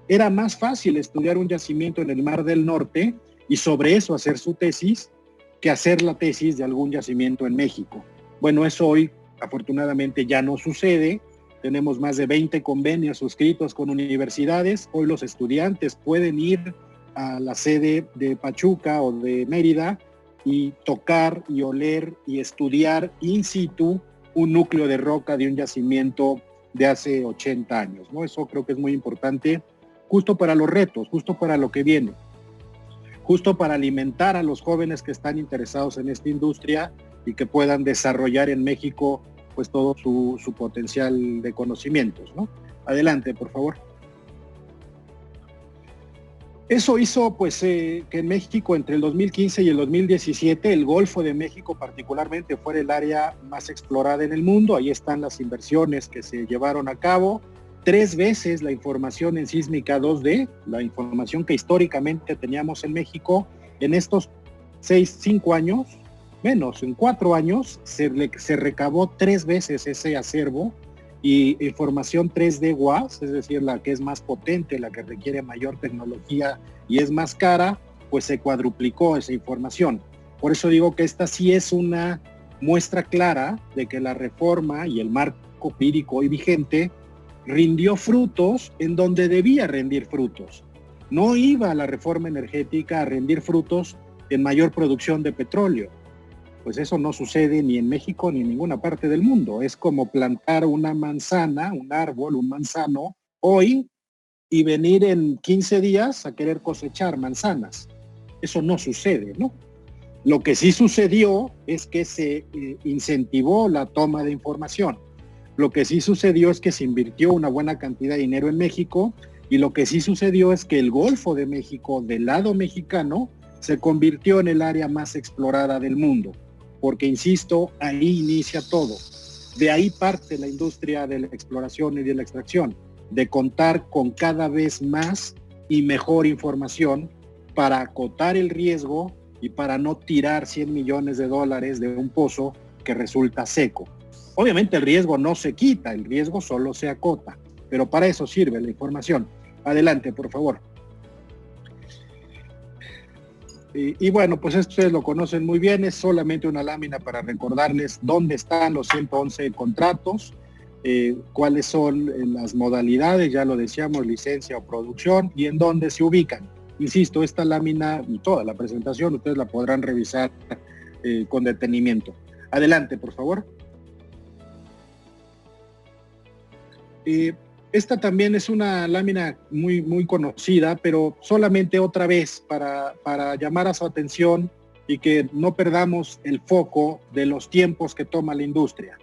Era más fácil estudiar un yacimiento en el Mar del Norte y sobre eso hacer su tesis que hacer la tesis de algún yacimiento en México. Bueno, eso hoy afortunadamente ya no sucede. Tenemos más de 20 convenios suscritos con universidades. Hoy los estudiantes pueden ir a la sede de Pachuca o de Mérida y tocar y oler y estudiar in situ un núcleo de roca de un yacimiento de hace 80 años, ¿no? Eso creo que es muy importante, justo para los retos, justo para lo que viene, justo para alimentar a los jóvenes que están interesados en esta industria y que puedan desarrollar en México pues todo su potencial de conocimientos, ¿no? Adelante, por favor. Eso hizo pues que en México entre el 2015 y el 2017 el Golfo de México particularmente fuera el área más explorada en el mundo. Ahí están las inversiones que se llevaron a cabo. 3 veces la información en sísmica 2D, la información que históricamente teníamos en México, en estos 5 años, menos, en 4 años, se recabó 3 veces ese acervo y información 3D WAS, es decir, la que es más potente, la que requiere mayor tecnología y es más cara, pues se cuadruplicó esa información. Por eso digo que esta sí es una muestra clara de que la reforma y el marco jurídico hoy vigente rindió frutos en donde debía rendir frutos. No iba la reforma energética a rendir frutos en mayor producción de petróleo. Pues eso no sucede ni en México ni en ninguna parte del mundo. Es como plantar una manzana, un árbol, un manzano, hoy y venir en 15 días a querer cosechar manzanas. Eso no sucede, ¿no? Lo que sí sucedió es que se incentivó la toma de información. Lo que sí sucedió es que se invirtió una buena cantidad de dinero en México y lo que sí sucedió es que el Golfo de México, del lado mexicano, se convirtió en el área más explorada del mundo. Porque, insisto, ahí inicia todo. De ahí parte la industria de la exploración y de la extracción, de contar con cada vez más y mejor información para acotar el riesgo y para no tirar $100 millones de un pozo que resulta seco. Obviamente el riesgo no se quita, el riesgo solo se acota, pero para eso sirve la información. Adelante, por favor. Y bueno, pues esto ustedes lo conocen muy bien, es solamente una lámina para recordarles dónde están los 111 contratos, cuáles son las modalidades, ya lo decíamos, licencia o producción, y en dónde se ubican. Insisto, esta lámina y toda la presentación ustedes la podrán revisar con detenimiento. Adelante, por favor. Esta también es una lámina muy, muy conocida, pero solamente otra vez para llamar a su atención y que no perdamos el foco de los tiempos que toma la industria.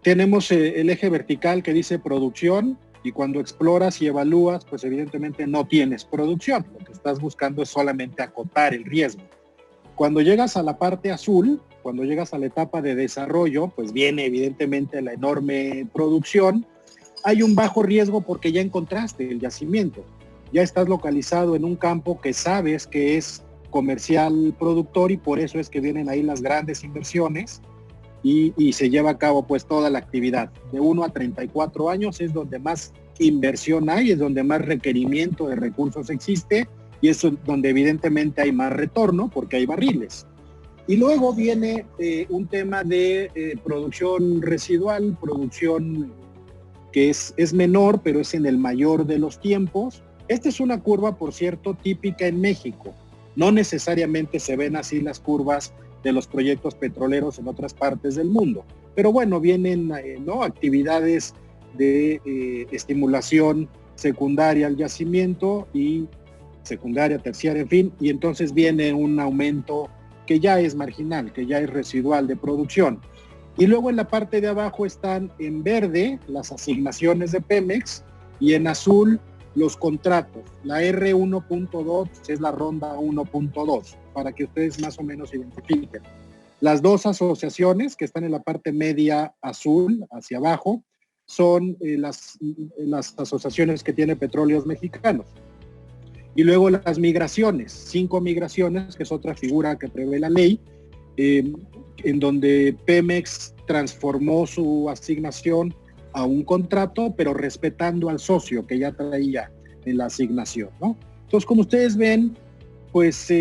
Tenemos el eje vertical que dice producción, y cuando exploras y evalúas, pues evidentemente no tienes producción. Lo que estás buscando es solamente acotar el riesgo. Cuando llegas a la parte azul, cuando llegas a la etapa de desarrollo, pues viene evidentemente la enorme producción. Hay un bajo riesgo porque ya encontraste el yacimiento. Ya estás localizado en un campo que sabes que es comercial productor, y por eso es que vienen ahí las grandes inversiones y se lleva a cabo pues toda la actividad. De 1 a 34 años es donde más inversión hay, es donde más requerimiento de recursos existe, y es donde evidentemente hay más retorno porque hay barriles. Y luego viene un tema de producción residual, producción que es menor, pero es en el mayor de los tiempos. Esta es una curva, por cierto, típica en México. No necesariamente se ven así las curvas de los proyectos petroleros en otras partes del mundo. Pero bueno, vienen actividades de estimulación secundaria al yacimiento y secundaria, terciaria, en fin, y entonces viene un aumento que ya es marginal, que ya es residual de producción. Y luego en la parte de abajo están en verde las asignaciones de Pemex y en azul los contratos. La R1.2 es la ronda 1.2, para que ustedes más o menos identifiquen. Las dos asociaciones que están en la parte media azul hacia abajo son las asociaciones que tiene Petróleos Mexicanos. Y luego las migraciones, 5 migraciones, que es otra figura que prevé la ley, en donde Pemex transformó su asignación a un contrato, pero respetando al socio que ya traía en la asignación, ¿no? Entonces, como ustedes ven, pues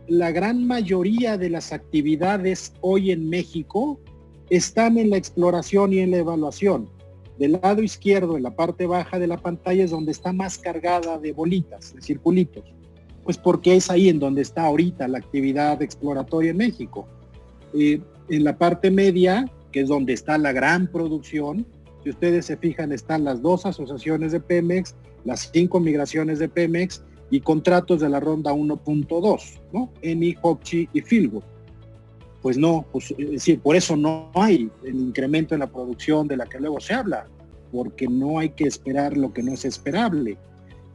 la gran mayoría de las actividades hoy en México están en la exploración y en la evaluación. Del lado izquierdo, en la parte baja de la pantalla, es donde está más cargada de bolitas, de circulitos. Pues porque es ahí en donde está ahorita la actividad exploratoria en México. En la parte media, que es donde está la gran producción, si ustedes se fijan, están las dos asociaciones de Pemex, las 5 migraciones de Pemex y contratos de la ronda 1.2, ¿no? Eni, Hochschild y Fieldwood. Pues no, pues, es decir, por eso no hay el incremento en la producción de la que luego se habla, porque no hay que esperar lo que no es esperable.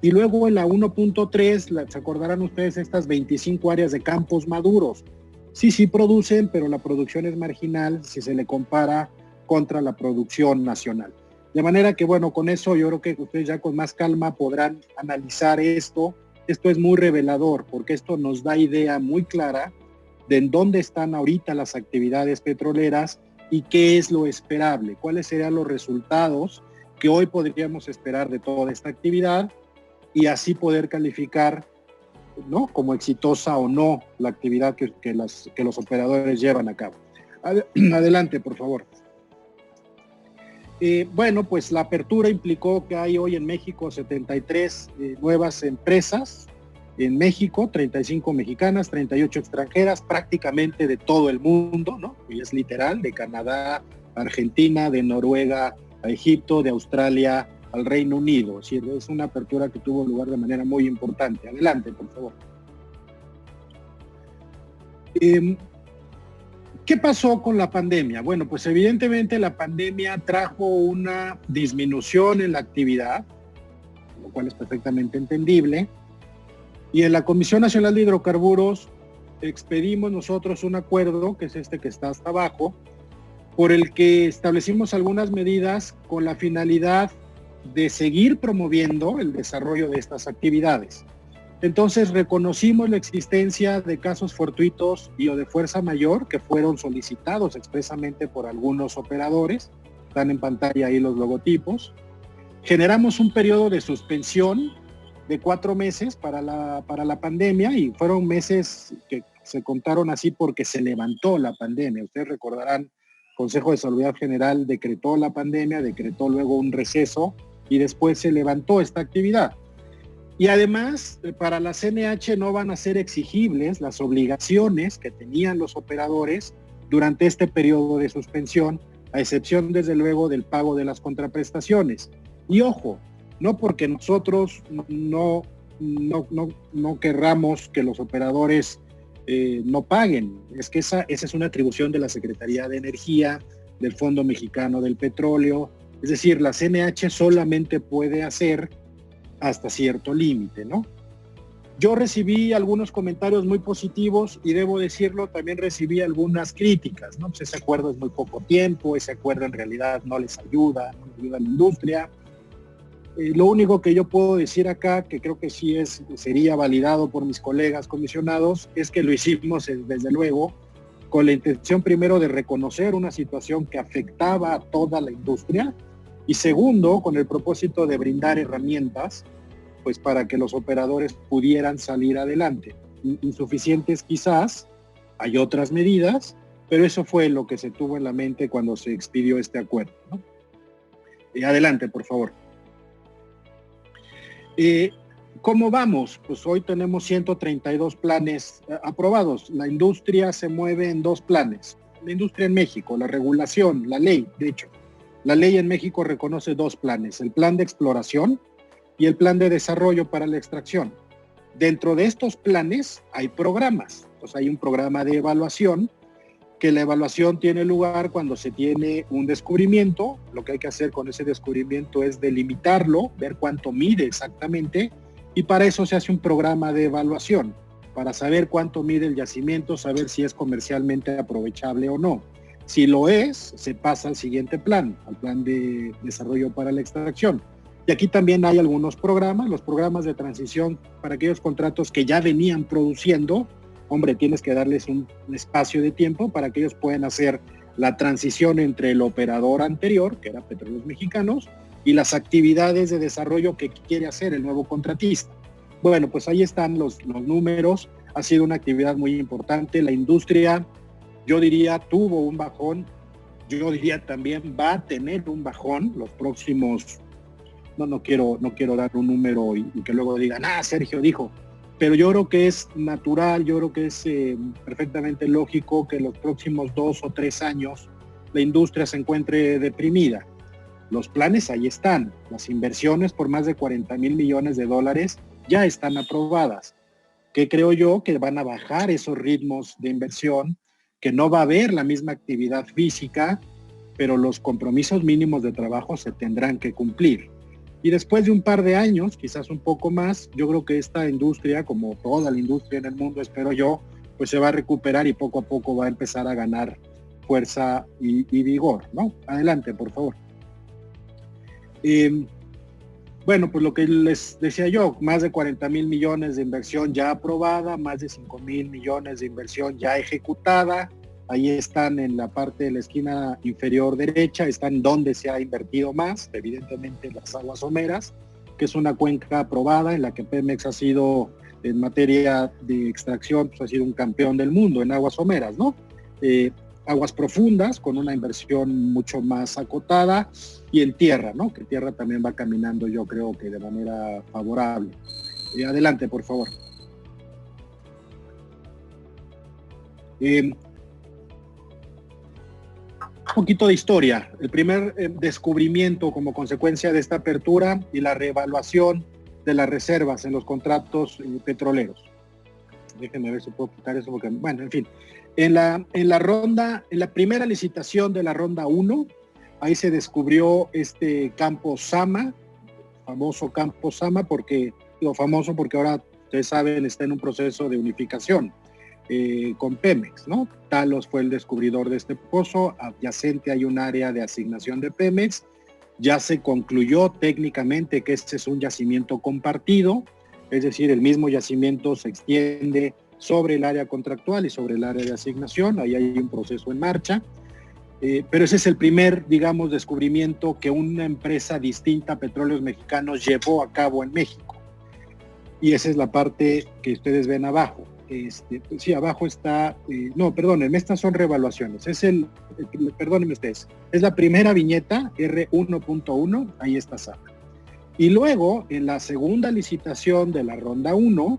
Y luego en la 1.3, se acordarán ustedes estas 25 áreas de campos maduros. Sí producen, pero la producción es marginal si se le compara contra la producción nacional. De manera que, bueno, con eso yo creo que ustedes ya con más calma podrán analizar esto. Esto es muy revelador, porque esto nos da idea muy clara de en dónde están ahorita las actividades petroleras y qué es lo esperable, cuáles serían los resultados que hoy podríamos esperar de toda esta actividad, y así poder calificar, ¿no?, como exitosa o no la actividad que los operadores llevan a cabo. Adelante, por favor. Bueno, pues la apertura implicó que hay hoy en México 73 nuevas empresas. En México, 35 mexicanas, 38 extranjeras, prácticamente de todo el mundo, ¿no? Y es literal, de Canadá, Argentina, de Noruega a Egipto, de Australia al Reino Unido. Es decir, es una apertura que tuvo lugar de manera muy importante. Adelante, por favor. ¿Qué pasó con la pandemia? Bueno, pues evidentemente la pandemia trajo una disminución en la actividad, lo cual es perfectamente entendible. Y en la Comisión Nacional de Hidrocarburos expedimos nosotros un acuerdo, que es este que está hasta abajo, por el que establecimos algunas medidas con la finalidad de seguir promoviendo el desarrollo de estas actividades. Entonces reconocimos la existencia de casos fortuitos y o de fuerza mayor que fueron solicitados expresamente por algunos operadores. Están en pantalla ahí los logotipos. Generamos un periodo de suspensión de 4 meses para la pandemia, y fueron meses que se contaron así porque se levantó la pandemia. Ustedes recordarán, el Consejo de Salubridad General decretó la pandemia, decretó luego un receso y después se levantó esta actividad. Y además, para la CNH no van a ser exigibles las obligaciones que tenían los operadores durante este periodo de suspensión, a excepción desde luego del pago de las contraprestaciones. Y ojo, no porque nosotros no querramos que los operadores no paguen. Es que esa es una atribución de la Secretaría de Energía, del Fondo Mexicano del Petróleo. Es decir, la CNH solamente puede hacer hasta cierto límite, ¿no? Yo recibí algunos comentarios muy positivos y debo decirlo, también recibí algunas críticas, ¿no? Pues ese acuerdo es muy poco tiempo, ese acuerdo en realidad no les ayuda, no ayuda a la industria. Lo único que yo puedo decir acá, que creo que sí sería validado por mis colegas comisionados, es que lo hicimos desde luego con la intención primero de reconocer una situación que afectaba a toda la industria y segundo, con el propósito de brindar herramientas pues para que los operadores pudieran salir adelante. Insuficientes quizás, hay otras medidas, pero eso fue lo que se tuvo en la mente cuando se expidió este acuerdo, ¿no? Adelante, por favor. ¿Cómo vamos? Pues hoy tenemos 132 planes aprobados. La industria se mueve en 2 planes. La industria en México, la regulación, la ley, de hecho. La ley en México reconoce 2 planes, el plan de exploración y el plan de desarrollo para la extracción. Dentro de estos planes hay programas. Entonces hay un programa de evaluación, que la evaluación tiene lugar cuando se tiene un descubrimiento. Lo que hay que hacer con ese descubrimiento es delimitarlo, ver cuánto mide exactamente, y para eso se hace un programa de evaluación, para saber cuánto mide el yacimiento, saber si es comercialmente aprovechable o no. Si lo es, se pasa al siguiente plan, al plan de desarrollo para la extracción. Y aquí también hay algunos programas, los programas de transición para aquellos contratos que ya venían produciendo. Hombre, tienes que darles un espacio de tiempo para que ellos puedan hacer la transición entre el operador anterior, que era Petróleos Mexicanos, y las actividades de desarrollo que quiere hacer el nuevo contratista. Bueno, pues ahí están los números. Ha sido una actividad muy importante. La industria, yo diría, tuvo un bajón. Yo diría también va a tener un bajón los próximos... No quiero dar un número y que luego digan, Sergio dijo. Pero yo creo que es natural, yo creo que es perfectamente lógico que en los próximos 2 o 3 años la industria se encuentre deprimida. Los planes ahí están, las inversiones por más de 40 mil millones de dólares ya están aprobadas, que creo yo que van a bajar esos ritmos de inversión, que no va a haber la misma actividad física, pero los compromisos mínimos de trabajo se tendrán que cumplir. Y después de un par de años, quizás un poco más, yo creo que esta industria, como toda la industria en el mundo, espero yo, pues se va a recuperar y poco a poco va a empezar a ganar fuerza y vigor, ¿no? Adelante, por favor. Bueno, pues lo que les decía yo, más de 40 mil millones de inversión ya aprobada, más de 5 mil millones de inversión ya ejecutada. Ahí están en la parte de la esquina inferior derecha, están donde se ha invertido más, evidentemente las aguas someras, que es una cuenca aprobada en la que Pemex ha sido, en materia de extracción, pues ha sido un campeón del mundo en aguas someras, ¿no? Aguas profundas, con una inversión mucho más acotada, y en tierra, ¿no? Que tierra también va caminando, yo creo que de manera favorable. Adelante, por favor. Un poquito de historia. El primer descubrimiento como consecuencia de esta apertura y la reevaluación de las reservas en los contratos petroleros. Déjenme ver si puedo quitar eso porque, bueno, en fin. En la primera licitación de la ronda 1, ahí se descubrió este campo Zama, famoso campo Zama, porque, digo famoso porque ahora, ustedes saben, está en un proceso de unificación con Pemex, ¿no? Talos fue el descubridor de este pozo, adyacente hay un área de asignación de Pemex, ya se concluyó técnicamente que este es un yacimiento compartido, es decir, el mismo yacimiento se extiende sobre el área contractual y sobre el área de asignación, ahí hay un proceso en marcha, pero ese es el primer, digamos, descubrimiento que una empresa distinta a Petróleos Mexicanos llevó a cabo en México. Y esa es la parte que ustedes ven abajo. Sí, abajo está, no, perdónenme, estas son reevaluaciones, perdónenme ustedes, es la primera viñeta, R1.1, ahí está Zama. Y luego, en la segunda licitación de la ronda 1,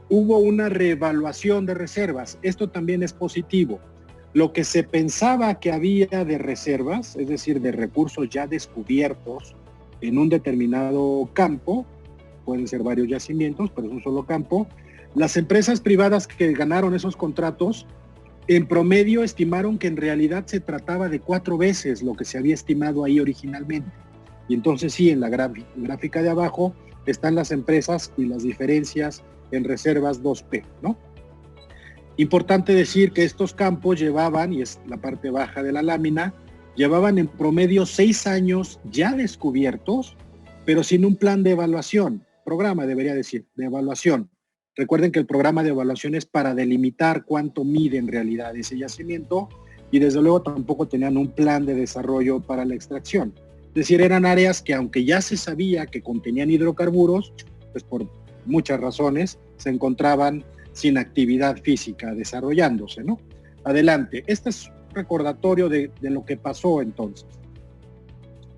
hubo una reevaluación de reservas. Esto también es positivo. Lo que se pensaba que había de reservas, es decir, de recursos ya descubiertos en un determinado campo, pueden ser varios yacimientos, pero es un solo campo, Las empresas privadas que ganaron esos contratos, en promedio estimaron que en realidad se trataba de 4 veces lo que se había estimado ahí originalmente. Y entonces sí, en la gráfica de abajo están las empresas y las diferencias en reservas 2P, ¿no? Importante decir que estos campos llevaban, y es la parte baja de la lámina, llevaban en promedio 6 años ya descubiertos, pero sin un plan de evaluación, programa debería decir, de evaluación. Recuerden que el programa de evaluación es para delimitar cuánto mide en realidad ese yacimiento, y desde luego tampoco tenían un plan de desarrollo para la extracción. Es decir, eran áreas que aunque ya se sabía que contenían hidrocarburos, pues por muchas razones se encontraban sin actividad física desarrollándose, ¿no? Adelante, este es un recordatorio de lo que pasó entonces.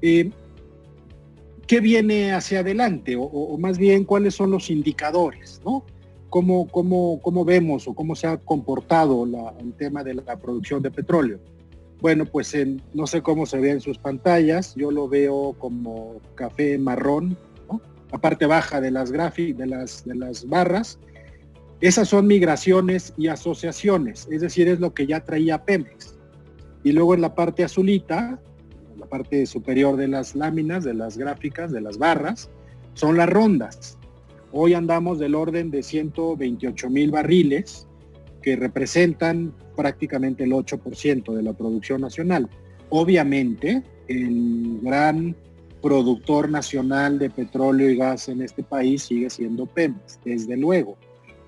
¿Qué viene hacia adelante? O más bien, ¿cuáles son los indicadores, ¿no? ¿Cómo vemos o cómo se ha comportado el tema de la producción de petróleo? Bueno, pues no sé cómo se ve en sus pantallas, yo lo veo como café marrón, ¿no? La parte baja de las gráficas, de las barras, esas son migraciones y asociaciones, es decir, es lo que ya traía Pemex. Y luego en la parte azulita, en la parte superior de las láminas, de las gráficas, de las barras, son las rondas. Hoy andamos del orden de 128,000 barriles, que representan prácticamente el 8% de la producción nacional. Obviamente, el gran productor nacional de petróleo y gas en este país sigue siendo Pemex, desde luego.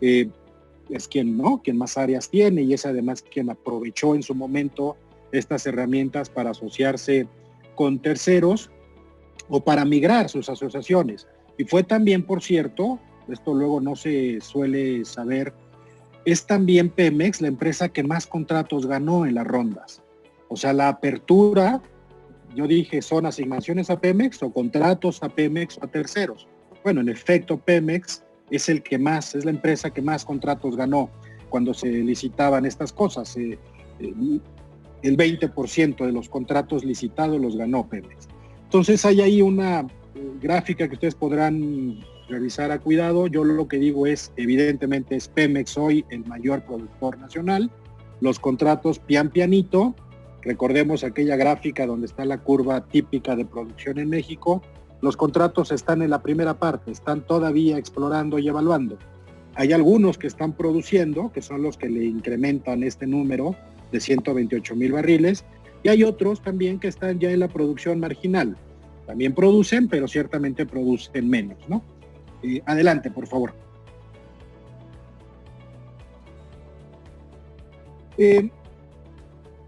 Es quien más áreas tiene, y es además quien aprovechó en su momento estas herramientas para asociarse con terceros o para migrar sus asociaciones. Y fue también, por cierto, esto luego no se suele saber, es también Pemex la empresa que más contratos ganó en las rondas. O sea, la apertura, yo dije, son asignaciones a Pemex o contratos a Pemex o a terceros. Bueno, en efecto, Pemex es la empresa que más contratos ganó cuando se licitaban estas cosas. El 20% de los contratos licitados los ganó Pemex. Entonces hay ahí una gráfica que ustedes podrán revisar a cuidado. Yo lo que digo es, evidentemente es Pemex hoy el mayor productor nacional. Los contratos pianito. Recordemos aquella gráfica donde está la curva típica de producción en México. Los contratos están en la primera parte, están todavía explorando y evaluando. Hay algunos que están produciendo, que son los que le incrementan este número de 128,000 barriles, y hay otros también que están ya en la producción marginal. También producen, pero ciertamente producen menos, ¿no? Adelante, por favor.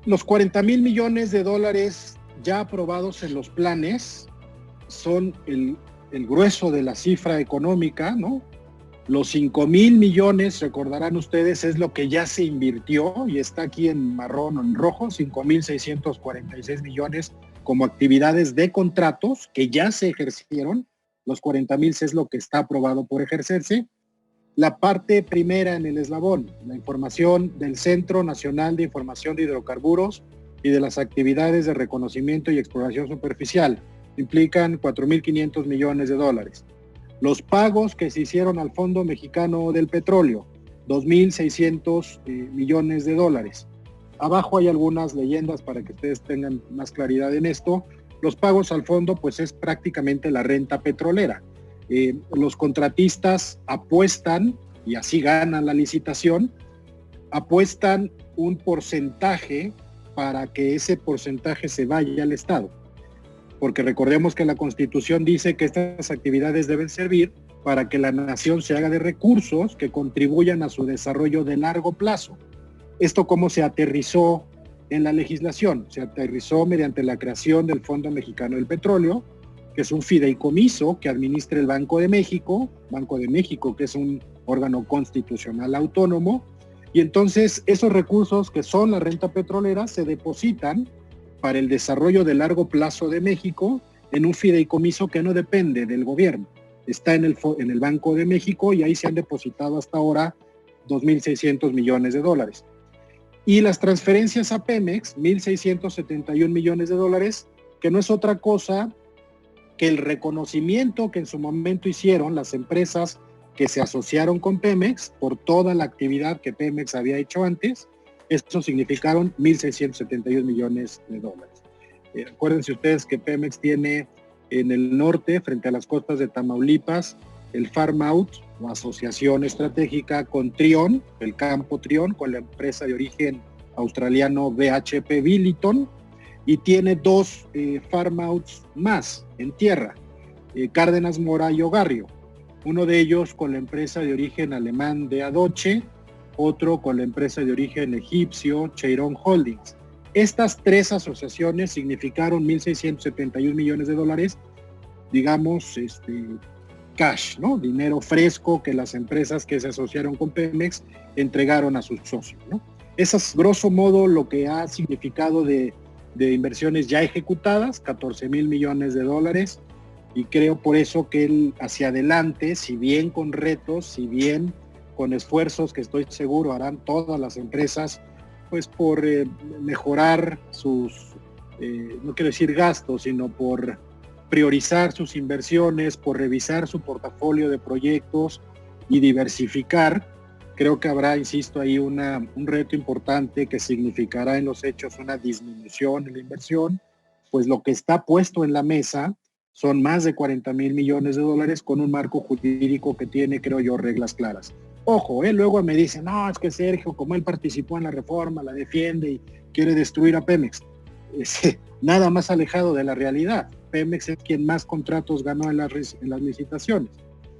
Los 40,000 millones de dólares ya aprobados en los planes son el grueso de la cifra económica, ¿no? Los 5,000 millones, recordarán ustedes, es lo que ya se invirtió y está aquí en marrón o en rojo, 5,646 millones como actividades de contratos que ya se ejercieron. Los 40,000 es lo que está aprobado por ejercerse. La parte primera en el eslabón, la información del Centro Nacional de Información de Hidrocarburos y de las actividades de reconocimiento y exploración superficial, implican 4,500 millones de dólares. Los pagos que se hicieron al Fondo Mexicano del Petróleo, 2,600 millones de dólares. Abajo hay algunas leyendas para que ustedes tengan más claridad en esto. Los pagos al fondo, pues es prácticamente la renta petrolera. Los contratistas apuestan, y así ganan la licitación, apuestan un porcentaje para que ese porcentaje se vaya al Estado. Porque recordemos que la Constitución dice que estas actividades deben servir para que la nación se haga de recursos que contribuyan a su desarrollo de largo plazo. ¿Esto cómo se aterrizó en la legislación? Se aterrizó mediante la creación del Fondo Mexicano del Petróleo, que es un fideicomiso que administra el Banco de México, que es un órgano constitucional autónomo, y entonces esos recursos que son la renta petrolera se depositan para el desarrollo de largo plazo de México en un fideicomiso que no depende del gobierno. Está en el Banco de México y ahí se han depositado hasta ahora 2,600 millones de dólares. Y las transferencias a Pemex, 1,671 millones de dólares, que no es otra cosa que el reconocimiento que en su momento hicieron las empresas que se asociaron con Pemex por toda la actividad que Pemex había hecho antes. Eso significaron 1.671 millones de dólares. Acuérdense ustedes que Pemex tiene en el norte, frente a las costas de Tamaulipas, el farm out o asociación estratégica con Trion, el campo Trion, con la empresa de origen australiano BHP Billiton, y tiene dos farm outs más en tierra, Cárdenas Mora y Ogarrio. Uno de ellos con la empresa de origen alemán de Adoche, otro con la empresa de origen egipcio Cheiron Holdings. Estas tres asociaciones significaron 1.671 millones de dólares, digamos, cash, ¿no? Dinero fresco que las empresas que se asociaron con Pemex entregaron a sus socios, ¿no? Eso es grosso modo lo que ha significado de inversiones ya ejecutadas, 14,000 millones de dólares, y creo por eso que hacia adelante, si bien con retos, si bien con esfuerzos que estoy seguro harán todas las empresas, pues por mejorar sus, no quiero decir gastos, sino por priorizar sus inversiones, por revisar su portafolio de proyectos y diversificar. Creo que habrá, insisto, ahí un reto importante que significará en los hechos una disminución en la inversión, pues lo que está puesto en la mesa son más de 40,000 millones de dólares con un marco jurídico que tiene, creo yo, reglas claras. Ojo, luego me dicen, no, es que Sergio, como él participó en la reforma, la defiende y quiere destruir a Pemex. Nada más alejado de la realidad. Pemex es quien más contratos ganó en las licitaciones.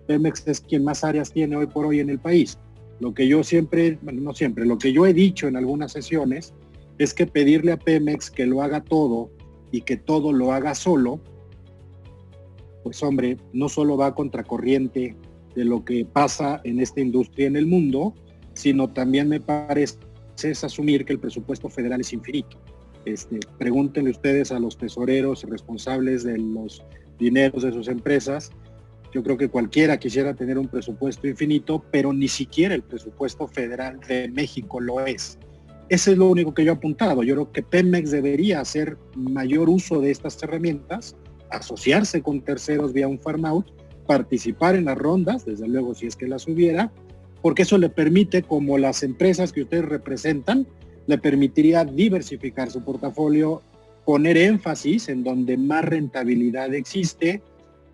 Pemex es quien más áreas tiene hoy por hoy en el país. Lo que yo siempre, bueno, no siempre, lo que yo he dicho en algunas sesiones es que pedirle a Pemex que lo haga todo y que todo lo haga solo, pues hombre, no solo va a contracorriente de lo que pasa en esta industria en el mundo, sino también me parece es asumir que el presupuesto federal es infinito. Pregúntenle ustedes a los tesoreros responsables de los dineros de sus empresas. Yo creo que cualquiera quisiera tener un presupuesto infinito, pero ni siquiera el presupuesto federal de México lo es. Ese es lo único que yo he apuntado. Yo creo que Pemex debería hacer mayor uso de estas herramientas, asociarse con terceros vía un farm out, participar en las rondas, desde luego si es que las hubiera, porque eso le permite, como las empresas que ustedes representan, le permitiría diversificar su portafolio, poner énfasis en donde más rentabilidad existe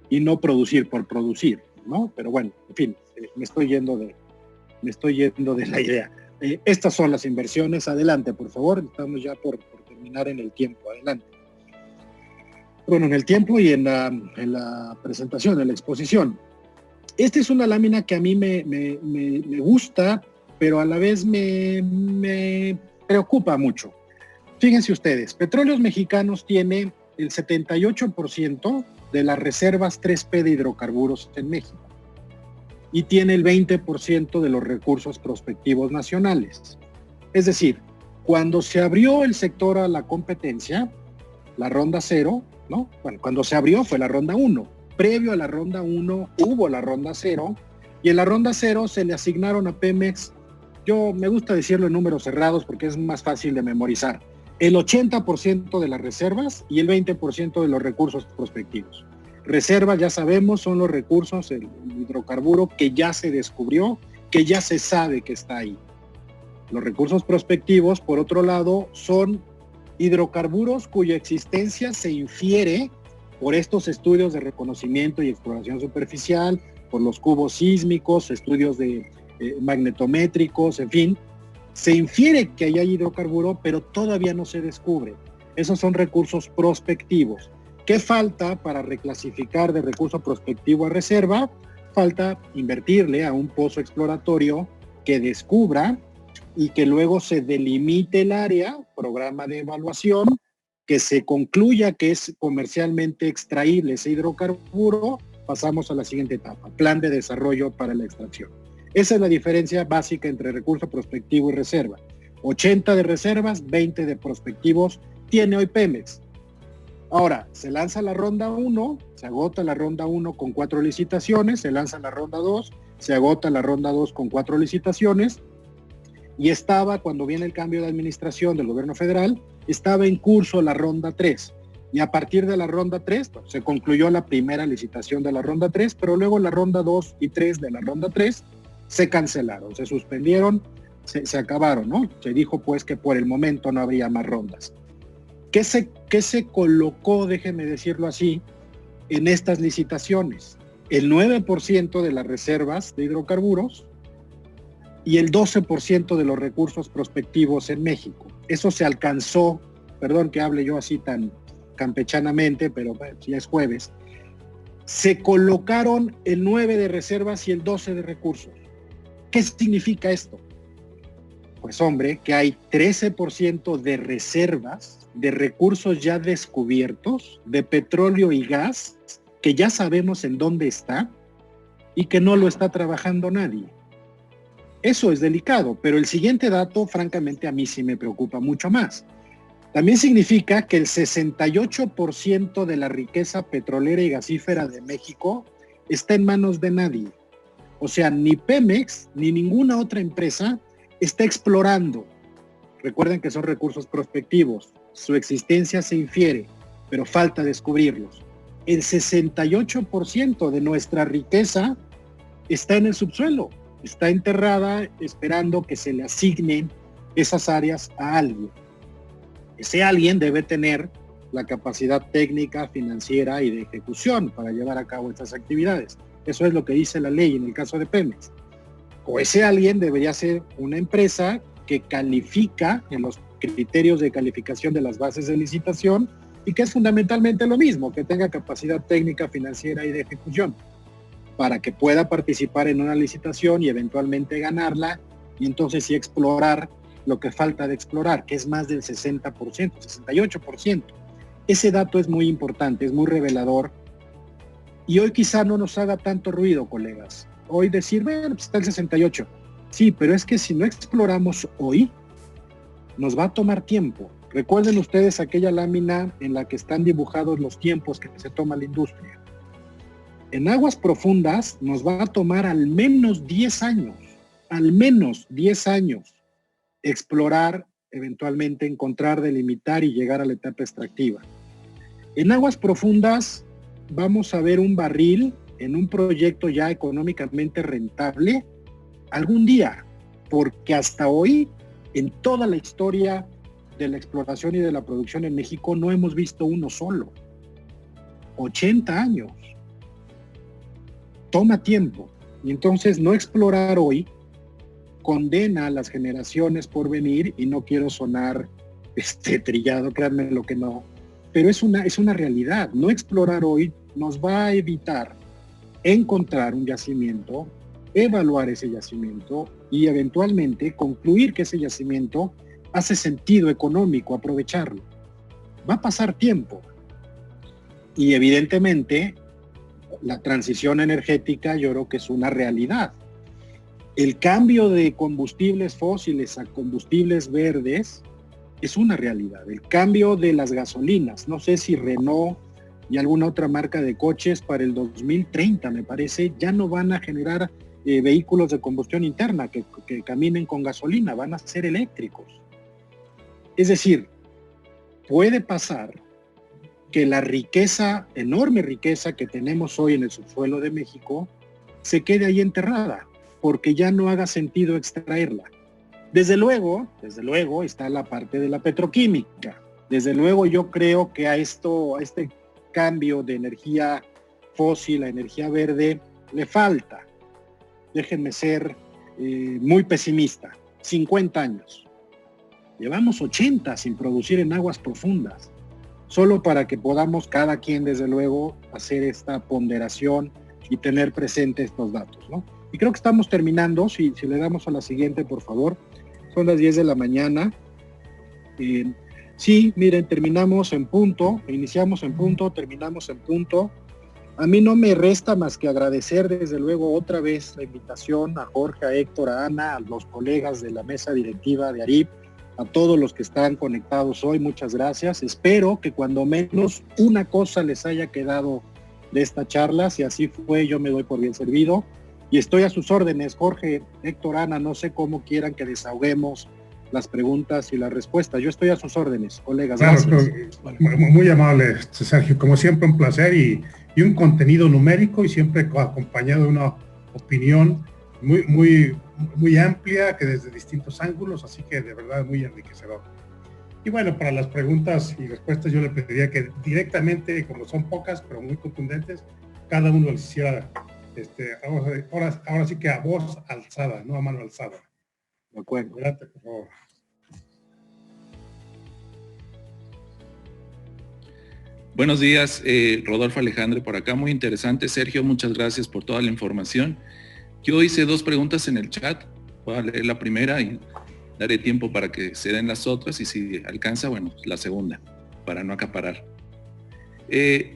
y no producir por producir, ¿no? Pero bueno, en fin, me estoy yendo de la idea. Estas son las inversiones. Adelante, por favor. Estamos ya por terminar en el tiempo. Adelante. Bueno, en el tiempo y en la presentación, en la exposición. Esta es una lámina que a mí me gusta, pero a la vez me preocupa mucho. Fíjense ustedes, Petróleos Mexicanos tiene el 78% de las reservas 3P de hidrocarburos en México y tiene el 20% de los recursos prospectivos nacionales. Es decir, cuando se abrió el sector a la competencia, la ronda 0, ¿no? Bueno, cuando se abrió fue la ronda 1. Previo a la ronda 1 hubo la ronda 0 y en la ronda 0 se le asignaron a Pemex, yo me gusta decirlo en números cerrados porque es más fácil de memorizar, el 80% de las reservas y el 20% de los recursos prospectivos. Reservas, ya sabemos, son los recursos, el hidrocarburo que ya se descubrió, que ya se sabe que está ahí. Los recursos prospectivos, por otro lado, son hidrocarburos cuya existencia se infiere por estos estudios de reconocimiento y exploración superficial, por los cubos sísmicos, estudios de magnetométricos, en fin. Se infiere que hay hidrocarburo, pero todavía no se descubre. Esos son recursos prospectivos. ¿Qué falta para reclasificar de recurso prospectivo a reserva? Falta invertirle a un pozo exploratorio que descubra y que luego se delimite el área, programa de evaluación, que se concluya que es comercialmente extraíble ese hidrocarburo, pasamos a la siguiente etapa, plan de desarrollo para la extracción. Esa es la diferencia básica entre recurso prospectivo y reserva. 80 de reservas, 20 de prospectivos tiene hoy Pemex. Ahora, se lanza la ronda 1, se agota la ronda 1 con 4 licitaciones, se lanza la ronda 2, se agota la ronda 2 con 4 licitaciones, y estaba, cuando viene el cambio de administración del gobierno federal, estaba en curso la ronda 3. Y a partir de la ronda 3, pues, se concluyó la primera licitación de la ronda 3, pero luego la ronda 2 y 3 de la ronda 3 se cancelaron, se suspendieron, se acabaron, ¿no? Se dijo pues que por el momento no habría más rondas. ¿Qué se colocó, déjeme decirlo así, en estas licitaciones? El 9% de las reservas de hidrocarburos y el 12% de los recursos prospectivos en México. Eso se alcanzó, perdón que hable yo así tan campechanamente, pero ya es jueves, se colocaron el 9 de reservas y el 12 de recursos. ¿Qué significa esto? Pues hombre, que hay 13% de reservas, de recursos ya descubiertos, de petróleo y gas, que ya sabemos en dónde está y que no lo está trabajando nadie. Eso es delicado, pero el siguiente dato, francamente, a mí sí me preocupa mucho más. También significa que el 68% de la riqueza petrolera y gasífera de México está en manos de nadie. O sea, ni Pemex ni ninguna otra empresa está explorando. Recuerden que son recursos prospectivos. Su existencia se infiere, pero falta descubrirlos. El 68% de nuestra riqueza está en el subsuelo, está enterrada esperando que se le asignen esas áreas a alguien. Ese alguien debe tener la capacidad técnica, financiera y de ejecución para llevar a cabo estas actividades. Eso es lo que dice la ley en el caso de Pemex. O ese alguien debería ser una empresa que califica en los criterios de calificación de las bases de licitación y que es fundamentalmente lo mismo, que tenga capacidad técnica, financiera y de ejecución para que pueda participar en una licitación y eventualmente ganarla y entonces sí explorar lo que falta de explorar, que es más del 60%, 68%. Ese dato es muy importante, es muy revelador y hoy quizá no nos haga tanto ruido, colegas. Hoy decir, bueno, pues está el 68%. Sí, pero es que si no exploramos hoy, nos va a tomar tiempo. Recuerden ustedes aquella lámina en la que están dibujados los tiempos que se toma la industria. En aguas profundas nos va a tomar al menos 10 años, explorar, eventualmente encontrar, delimitar y llegar a la etapa extractiva. En aguas profundas vamos a ver un barril en un proyecto ya económicamente rentable algún día, porque hasta hoy, en toda la historia de la exploración y de la producción en México, no hemos visto uno solo. 80 años. Toma tiempo. Y entonces no explorar hoy condena a las generaciones por venir, y no quiero sonar trillado, créanme lo que no, pero es una realidad. No explorar hoy nos va a evitar encontrar un yacimiento, evaluar ese yacimiento y eventualmente concluir que ese yacimiento hace sentido económico aprovecharlo. Va a pasar tiempo y evidentemente la transición energética yo creo que es una realidad. El cambio de combustibles fósiles a combustibles verdes es una realidad. El cambio de las gasolinas, no sé si Renault y alguna otra marca de coches para el 2030, me parece, ya no van a generar vehículos de combustión interna que caminen con gasolina, van a ser eléctricos. Es decir, puede pasar que la riqueza, enorme riqueza que tenemos hoy en el subsuelo de México, se quede ahí enterrada, porque ya no haga sentido extraerla. Desde luego está la parte de la petroquímica. Desde luego yo creo que a este cambio de energía fósil a energía verde le falta. Déjenme ser muy pesimista. 50 años. Llevamos 80 sin producir en aguas profundas. Solo para que podamos cada quien, desde luego, hacer esta ponderación y tener presente estos datos, ¿no? Y creo que estamos terminando. Si le damos a la siguiente, por favor. Son las 10 de la mañana. Sí, miren, terminamos en punto, iniciamos en punto, terminamos en punto. A mí no me resta más que agradecer desde luego otra vez la invitación a Jorge, a Héctor, a Ana, a los colegas de la mesa directiva de ARIP, a todos los que están conectados hoy, muchas gracias. Espero que cuando menos una cosa les haya quedado de esta charla. Si así fue, yo me doy por bien servido. Y estoy a sus órdenes, Jorge, Héctor, Ana, no sé cómo quieran que desahoguemos las preguntas y las respuestas. Yo estoy a sus órdenes, colegas. Claro, gracias. muy amable, Sergio. Como siempre, un placer y un contenido numérico y siempre acompañado de una opinión muy amplia, que desde distintos ángulos, así que de verdad muy enriquecedor. Y bueno, para las preguntas y respuestas yo le pediría que directamente, como son pocas, pero muy contundentes, cada uno les hiciera, ahora sí que a voz alzada, no a mano alzada. De acuerdo. Adelante, por favor. Buenos días, Rodolfo Alejandre por acá, muy interesante. Sergio, muchas gracias por toda la información. Yo hice 2 preguntas en el chat, voy a leer la primera y daré tiempo para que se den las otras y si alcanza, bueno, la segunda, para no acaparar.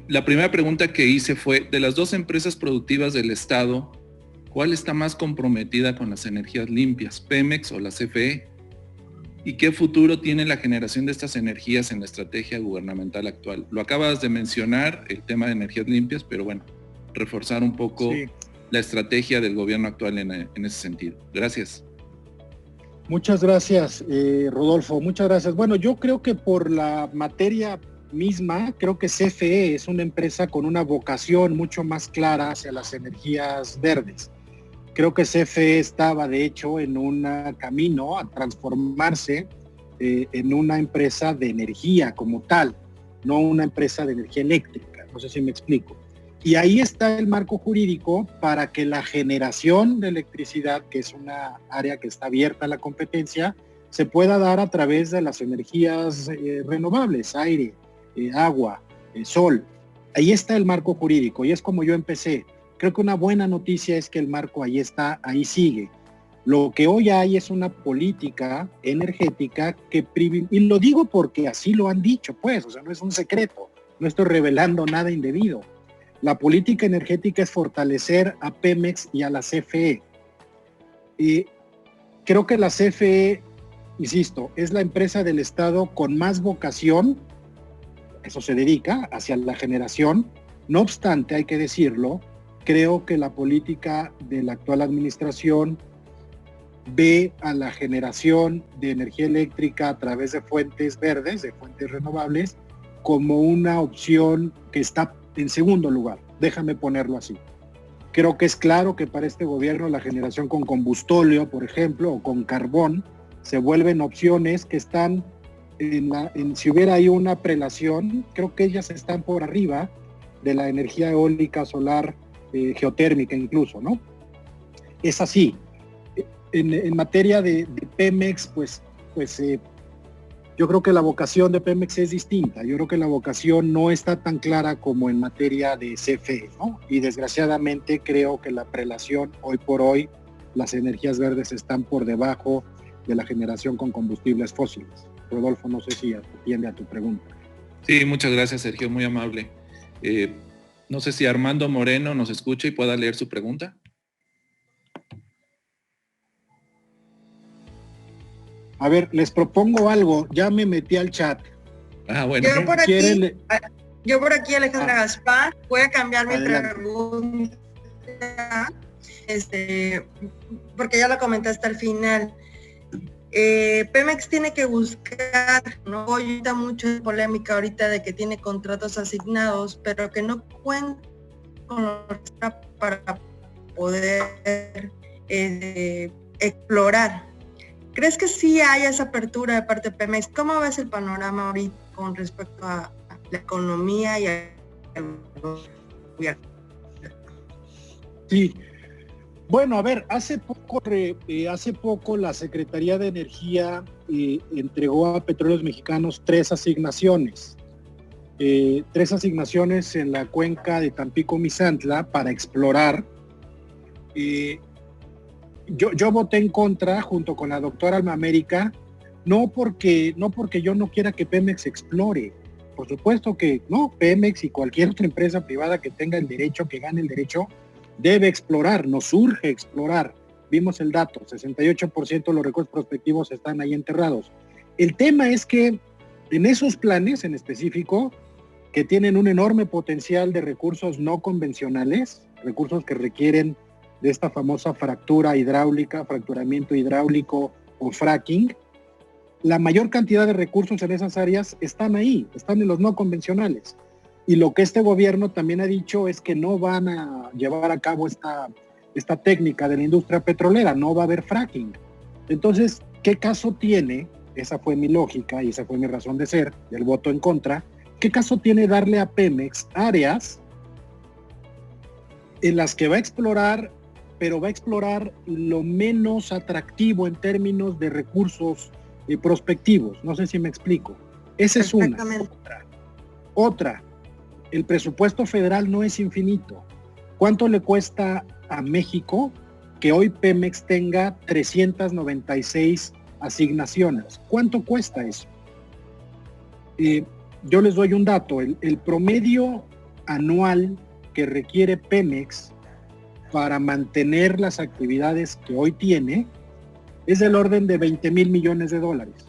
La primera pregunta que hice fue, de las 2 empresas productivas del Estado, ¿cuál está más comprometida con las energías limpias, Pemex o la CFE? ¿Y qué futuro tiene la generación de estas energías en la estrategia gubernamental actual? Lo acabas de mencionar, el tema de energías limpias, pero bueno, reforzar un poco la estrategia del gobierno actual en ese sentido. Gracias. Muchas gracias, Rodolfo, muchas gracias. Bueno, yo creo que por la materia misma, creo que CFE es una empresa con una vocación mucho más clara hacia las energías verdes. Creo que CFE estaba, de hecho, en un camino a transformarse en una empresa de energía como tal, no una empresa de energía eléctrica. No sé si me explico. Y ahí está el marco jurídico para que la generación de electricidad, que es una área que está abierta a la competencia, se pueda dar a través de las energías renovables, aire, agua, sol. Ahí está el marco jurídico y es como yo empecé. Creo que una buena noticia es que el marco ahí está, ahí sigue. Lo que hoy hay es una política energética y lo digo porque así lo han dicho, pues, o sea, no es un secreto, no estoy revelando nada indebido. La política energética es fortalecer a Pemex y a la CFE. Y creo que la CFE, insisto, es la empresa del Estado con más vocación, eso se dedica, hacia la generación. No obstante, hay que decirlo, creo que la política de la actual administración ve a la generación de energía eléctrica a través de fuentes verdes, de fuentes renovables, como una opción que está en segundo lugar. Déjame ponerlo así. Creo que es claro que para este gobierno la generación con combustóleo, por ejemplo, o con carbón, se vuelven opciones que están si hubiera ahí una prelación, creo que ellas están por arriba de la energía eólica, solar, geotérmica incluso, ¿no? Es así. En materia de Pemex, pues yo creo que la vocación de Pemex es distinta. Yo creo que la vocación no está tan clara como en materia de CFE, ¿no? Y desgraciadamente creo que la prelación, hoy por hoy, las energías verdes están por debajo de la generación con combustibles fósiles. Rodolfo, no sé si atiende a tu pregunta. Sí, muchas gracias, Sergio, muy amable. No sé si Armando Moreno nos escucha y pueda leer su pregunta. A ver, les propongo algo, ya me metí al chat. Bueno. Yo por aquí, Alejandra Gaspar, voy a cambiar mi pregunta, porque ya lo comentaste al final. Pemex tiene que buscar, ¿no? Hoy está mucho de polémica ahorita de que tiene contratos asignados, pero que no cuenta con los para poder explorar. ¿Crees que sí hay esa apertura de parte de Pemex? ¿Cómo ves el panorama ahorita con respecto a la economía y al gobierno? Sí. Bueno, a ver, hace poco la Secretaría de Energía entregó a Petróleos Mexicanos 3 asignaciones. 3 asignaciones en la cuenca de Tampico-Misantla para explorar. Yo voté en contra junto con la doctora Alma América, no porque yo no quiera que Pemex explore. Por supuesto que no, Pemex y cualquier otra empresa privada que tenga el derecho, que gane el derecho, debe explorar, nos urge explorar. Vimos el dato, 68% de los recursos prospectivos están ahí enterrados. El tema es que en esos planes en específico, que tienen un enorme potencial de recursos no convencionales, recursos que requieren de esta famosa fractura hidráulica, fracturamiento hidráulico o fracking, la mayor cantidad de recursos en esas áreas están ahí, están en los no convencionales. Y lo que este gobierno también ha dicho es que no van a llevar a cabo esta técnica de la industria petrolera, no va a haber fracking. Entonces, ¿qué caso tiene? Esa fue mi lógica y esa fue mi razón de ser, del voto en contra. ¿Qué caso tiene darle a Pemex áreas en las que va a explorar, pero va a explorar lo menos atractivo en términos de recursos prospectivos? No sé si me explico. Esa es una. Otra, el presupuesto federal no es infinito. ¿Cuánto le cuesta a México que hoy Pemex tenga 396 asignaciones? ¿Cuánto cuesta eso? Yo les doy un dato. El promedio anual que requiere Pemex para mantener las actividades que hoy tiene es del orden de 20,000 millones de dólares,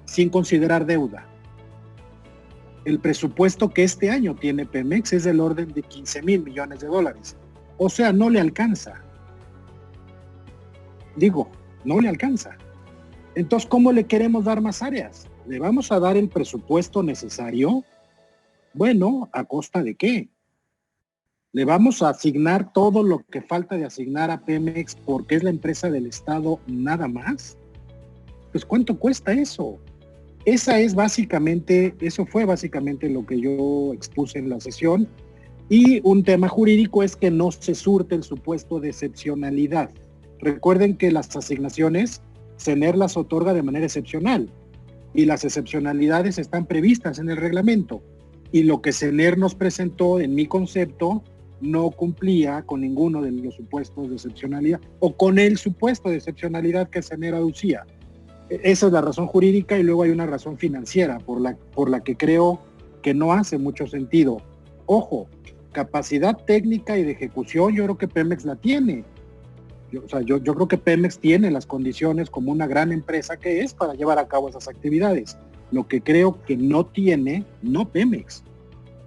sin considerar deuda. El presupuesto que este año tiene Pemex es del orden de 15,000 millones de dólares. O sea, no le alcanza. Digo, no le alcanza. Entonces, ¿cómo le queremos dar más áreas? ¿Le vamos a dar el presupuesto necesario? Bueno, ¿a costa de qué? ¿Le vamos a asignar todo lo que falta de asignar a Pemex porque es la empresa del Estado nada más? Pues, ¿cuánto cuesta eso? Eso fue básicamente lo que yo expuse en la sesión. Y un tema jurídico es que no se surte el supuesto de excepcionalidad. Recuerden que las asignaciones, CENER las otorga de manera excepcional y las excepcionalidades están previstas en el reglamento. Y lo que CENER nos presentó, en mi concepto, no cumplía con ninguno de los supuestos de excepcionalidad o con el supuesto de excepcionalidad que CENER aducía. Esa es la razón jurídica y luego hay una razón financiera por la que creo que no hace mucho sentido. Ojo, capacidad técnica y de ejecución yo creo que Pemex la tiene. Yo creo que Pemex tiene las condiciones como una gran empresa que es para llevar a cabo esas actividades. Lo que creo que no tiene, no Pemex,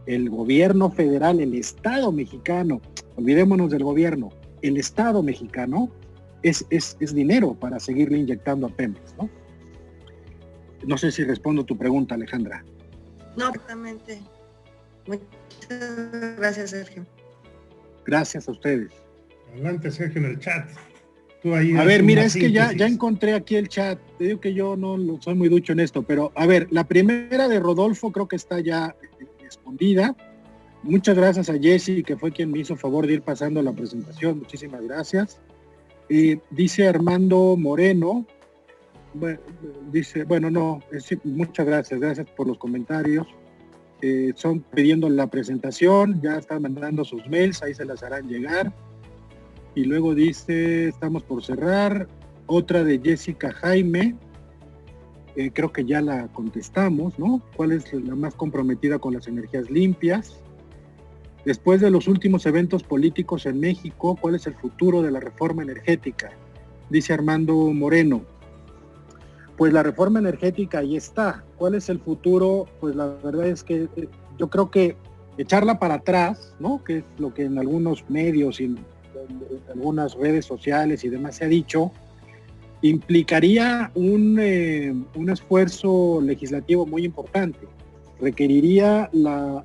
el gobierno federal, el Estado mexicano, olvidémonos del gobierno, el Estado mexicano es dinero para seguirle inyectando a Pemex, ¿no? No sé si respondo tu pregunta, Alejandra. No, exactamente. Muchas gracias, Sergio. Gracias a ustedes. Adelante, Sergio, en el chat. Tú ahí a ver, mira, es que ya encontré aquí el chat. Te digo que yo no soy muy ducho en esto, pero a ver, la primera de Rodolfo creo que está ya respondida. Muchas gracias a Jessy, que fue quien me hizo favor de ir pasando la presentación. Muchísimas gracias. Dice Armando Moreno, muchas gracias por los comentarios. Son pidiendo la presentación, ya están mandando sus mails, ahí se las harán llegar. Y luego dice, estamos por cerrar. Otra de Jessica Jaime, creo que ya la contestamos, ¿no? ¿Cuál es la más comprometida con las energías limpias? Después de los últimos eventos políticos en México, ¿cuál es el futuro de la reforma energética? Dice Armando Moreno. Pues la reforma energética ahí está. ¿Cuál es el futuro? Pues la verdad es que yo creo que echarla para atrás, ¿no? Que es lo que en algunos medios y en algunas redes sociales y demás se ha dicho, implicaría un esfuerzo legislativo muy importante. Requeriría la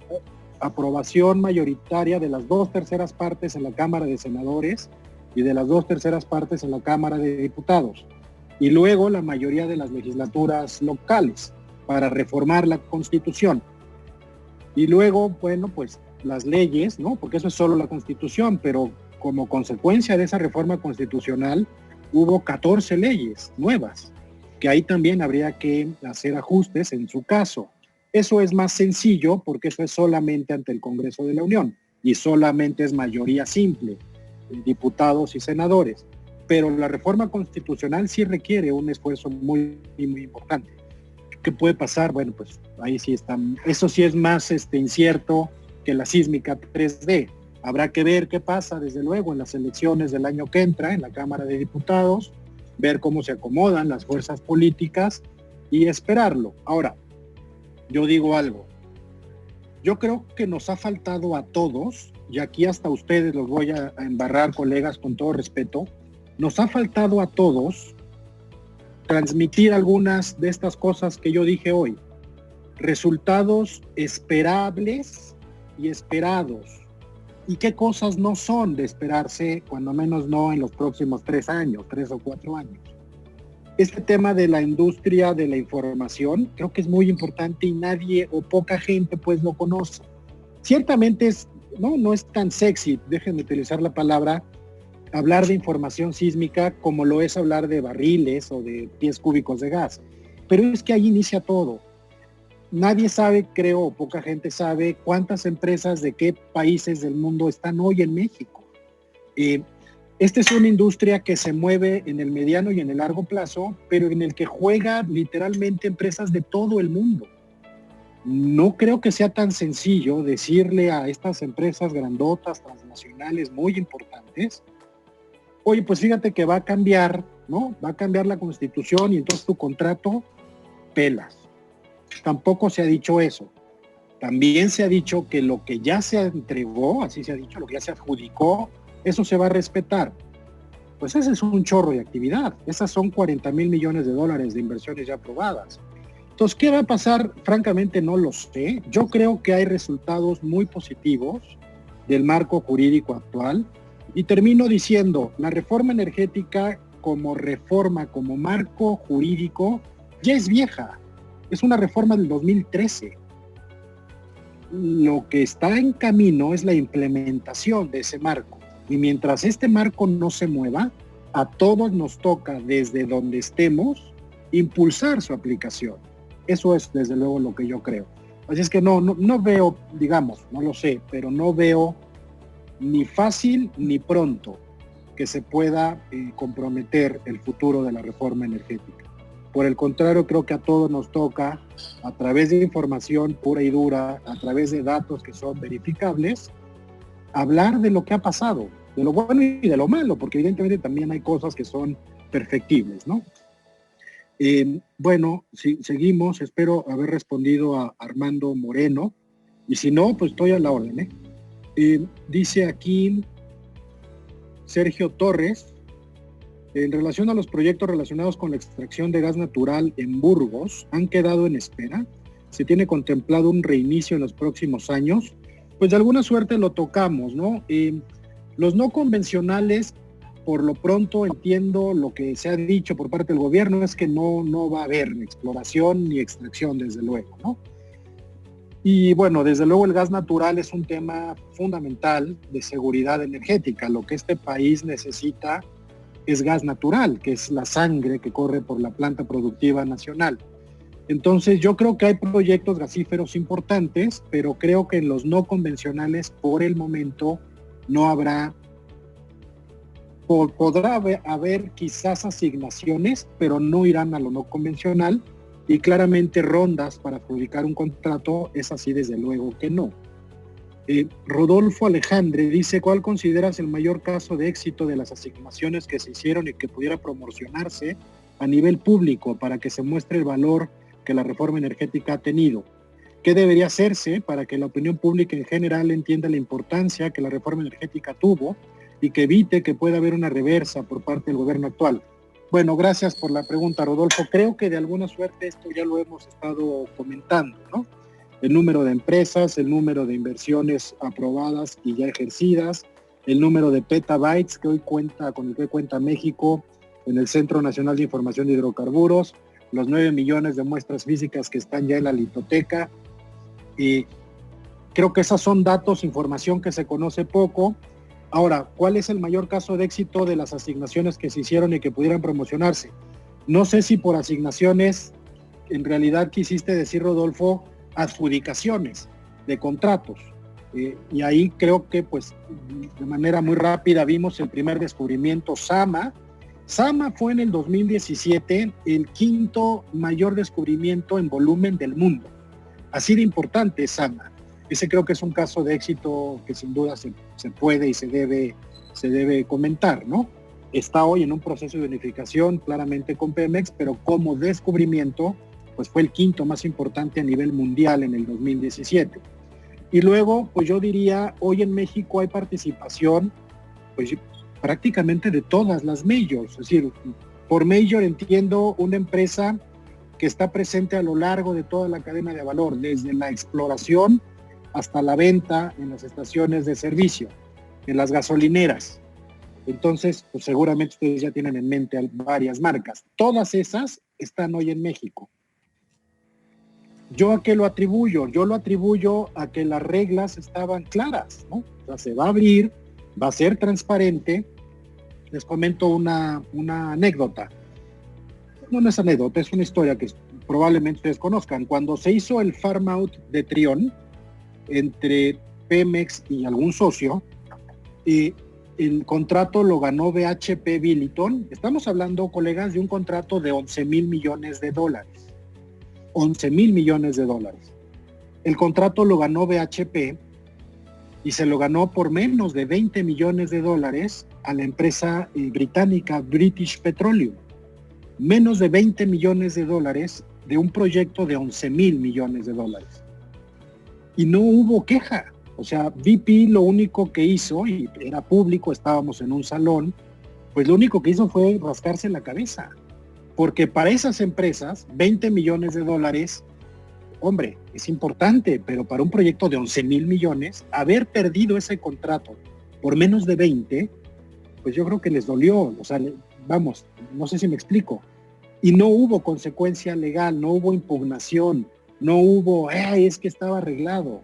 aprobación mayoritaria de las 2/3 partes en la Cámara de Senadores y de las 2/3 partes en la Cámara de Diputados, y luego la mayoría de las legislaturas locales para reformar la Constitución. Y luego, bueno, pues las leyes, ¿no? Porque eso es solo la Constitución, pero como consecuencia de esa reforma constitucional hubo 14 leyes nuevas, que ahí también habría que hacer ajustes en su caso. Eso es más sencillo porque eso es solamente ante el Congreso de la Unión y solamente es mayoría simple, diputados y senadores. Pero la reforma constitucional sí requiere un esfuerzo muy importante. ¿Qué puede pasar? Bueno, pues ahí sí está. Eso sí es más incierto que la sísmica 3D. Habrá que ver qué pasa, desde luego, en las elecciones del año que entra, en la Cámara de Diputados, ver cómo se acomodan las fuerzas políticas y esperarlo. Ahora, yo digo algo. Yo creo que nos ha faltado a todos, y aquí hasta ustedes los voy a embarrar, colegas, con todo respeto, nos ha faltado a todos transmitir algunas de estas cosas que yo dije hoy. Resultados esperables y esperados. ¿Y qué cosas no son de esperarse, cuando menos no en los próximos 3 o 4 años? Este tema de la industria de la información creo que es muy importante y nadie o poca gente pues lo conoce. Ciertamente no es tan sexy, déjenme utilizar la palabra, hablar de información sísmica como lo es hablar de barriles o de pies cúbicos de gas. Pero es que ahí inicia todo. Nadie sabe, creo, o poca gente sabe cuántas empresas de qué países del mundo están hoy en México. Esta es una industria que se mueve en el mediano y en el largo plazo, pero en el que juega literalmente empresas de todo el mundo. No creo que sea tan sencillo decirle a estas empresas grandotas, transnacionales, muy importantes, oye, pues fíjate que va a cambiar, ¿no? Va a cambiar la Constitución y entonces tu contrato pelas. Tampoco se ha dicho eso. También se ha dicho que lo que ya se entregó, así se ha dicho, lo que ya se adjudicó, eso se va a respetar. Pues ese es un chorro de actividad. Esas son 40,000 millones de dólares de inversiones ya aprobadas. Entonces, ¿qué va a pasar? Francamente no lo sé. Yo creo que hay resultados muy positivos del marco jurídico actual. Y termino diciendo, la reforma energética como reforma, como marco jurídico, ya es vieja. Es una reforma del 2013. Lo que está en camino es la implementación de ese marco. Y mientras este marco no se mueva, a todos nos toca, desde donde estemos, impulsar su aplicación. Eso es, desde luego, lo que yo creo. Así es que no veo, digamos, no lo sé, pero no veo ni fácil ni pronto que se pueda comprometer el futuro de la reforma energética. Por el contrario, creo que a todos nos toca, a través de información pura y dura, a través de datos que son verificables, hablar de lo que ha pasado, de lo bueno y de lo malo, porque evidentemente también hay cosas que son perfectibles, ¿no? Bueno, seguimos, espero haber respondido a Armando Moreno, y si no, pues estoy a la orden, dice aquí Sergio Torres, en relación a los proyectos relacionados con la extracción de gas natural en Burgos, ¿han quedado en espera? ¿Se tiene contemplado un reinicio en los próximos años? Pues de alguna suerte lo tocamos, ¿no? Los no convencionales, por lo pronto entiendo lo que se ha dicho por parte del gobierno, es que no va a haber ni exploración ni extracción, desde luego, ¿no? Y bueno, desde luego el gas natural es un tema fundamental de seguridad energética. Lo que este país necesita es gas natural, que es la sangre que corre por la planta productiva nacional. Entonces yo creo que hay proyectos gasíferos importantes, pero creo que en los no convencionales por el momento no habrá, podrá haber quizás asignaciones, pero no irán a lo no convencional, y claramente rondas para adjudicar un contrato, es así desde luego que no. Rodolfo Alejandre dice, ¿cuál consideras el mayor caso de éxito de las asignaciones que se hicieron y que pudiera promocionarse a nivel público para que se muestre el valor que la reforma energética ha tenido? ¿Qué debería hacerse para que la opinión pública en general entienda la importancia que la reforma energética tuvo y que evite que pueda haber una reversa por parte del gobierno actual? Bueno, gracias por la pregunta, Rodolfo. Creo que de alguna suerte esto ya lo hemos estado comentando, ¿no? El número de empresas, el número de inversiones aprobadas y ya ejercidas, el número de petabytes que hoy cuenta, con el que cuenta México en el Centro Nacional de Información de Hidrocarburos, los 9 millones de muestras físicas que están ya en la litoteca. Y creo que esos son datos, información que se conoce poco. Ahora, ¿cuál es el mayor caso de éxito de las asignaciones que se hicieron y que pudieran promocionarse? No sé si por asignaciones, en realidad quisiste decir, Rodolfo, adjudicaciones de contratos. Y ahí creo que pues de manera muy rápida vimos el primer descubrimiento, Zama. Zama fue en el 2017 el 5º mayor descubrimiento en volumen del mundo. Así de importante es Zama. Ese creo que es un caso de éxito que sin duda se puede y se debe comentar, ¿no? Está hoy en un proceso de unificación claramente con Pemex, pero como descubrimiento pues fue el 5º más importante a nivel mundial en el 2017. Y luego, pues yo diría, hoy en México hay participación, pues prácticamente de todas las majors, es decir, Por major entiendo una empresa que está presente a lo largo de toda la cadena de valor, desde la exploración hasta la venta en las estaciones de servicio, en las gasolineras. Entonces, pues seguramente ustedes ya tienen en mente varias marcas. Todas esas están hoy en México. ¿Yo a qué lo atribuyo? Yo lo atribuyo a que las reglas estaban claras, ¿no? O sea, se va a abrir, va a ser transparente. Les comento una anécdota. No es anécdota, es una historia que probablemente ustedes conozcan. Cuando se hizo el farm out de Trión entre Pemex y algún socio, el contrato lo ganó BHP Billiton. Estamos hablando, colegas, de un contrato de 11,000 millones de dólares. 11,000 millones de dólares. El contrato lo ganó BHP y se lo ganó por menos de 20 millones de dólares a la empresa británica British Petroleum. Menos de 20 millones de dólares de un proyecto de 11,000 millones de dólares. Y no hubo queja. O sea, BP lo único que hizo, y era público, estábamos en un salón, pues lo único que hizo fue rascarse la cabeza. Porque para esas empresas, 20 millones de dólares, hombre, es importante, pero para un proyecto de 11,000 millones, haber perdido ese contrato por menos de 20, pues yo creo que les dolió. O sea, vamos, no sé si me explico. Y no hubo consecuencia legal, no hubo impugnación, no hubo, es que estaba arreglado.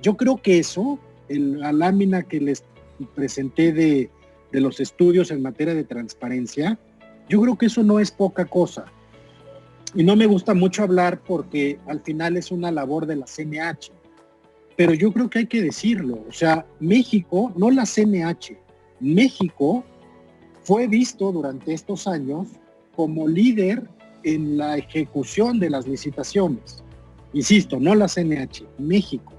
Yo creo que eso, la lámina que les presenté de los estudios en materia de transparencia, yo creo que eso no es poca cosa. Y no me gusta mucho hablar porque al final es una labor de la CNH. Pero yo creo que hay que decirlo. O sea, México, no la CNH, México fue visto durante estos años como líder en la ejecución de las licitaciones. Insisto, no la CNH, México.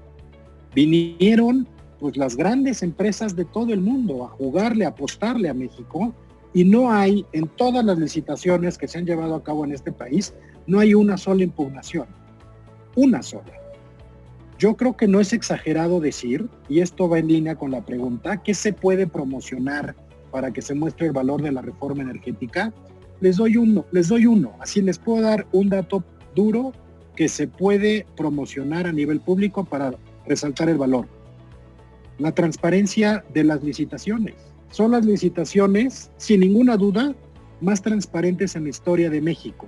Vinieron pues las grandes empresas de todo el mundo a jugarle, a apostarle a México, y no hay, en todas las licitaciones que se han llevado a cabo en este país, no hay una sola impugnación. Una sola. Yo creo que no es exagerado decir, y esto va en línea con la pregunta, ¿qué se puede promocionar para que se muestre el valor de la reforma energética? Les doy uno, así les puedo dar un dato duro que se puede promocionar a nivel público para resaltar el valor. La transparencia de las licitaciones. Son las licitaciones, sin ninguna duda, más transparentes en la historia de México.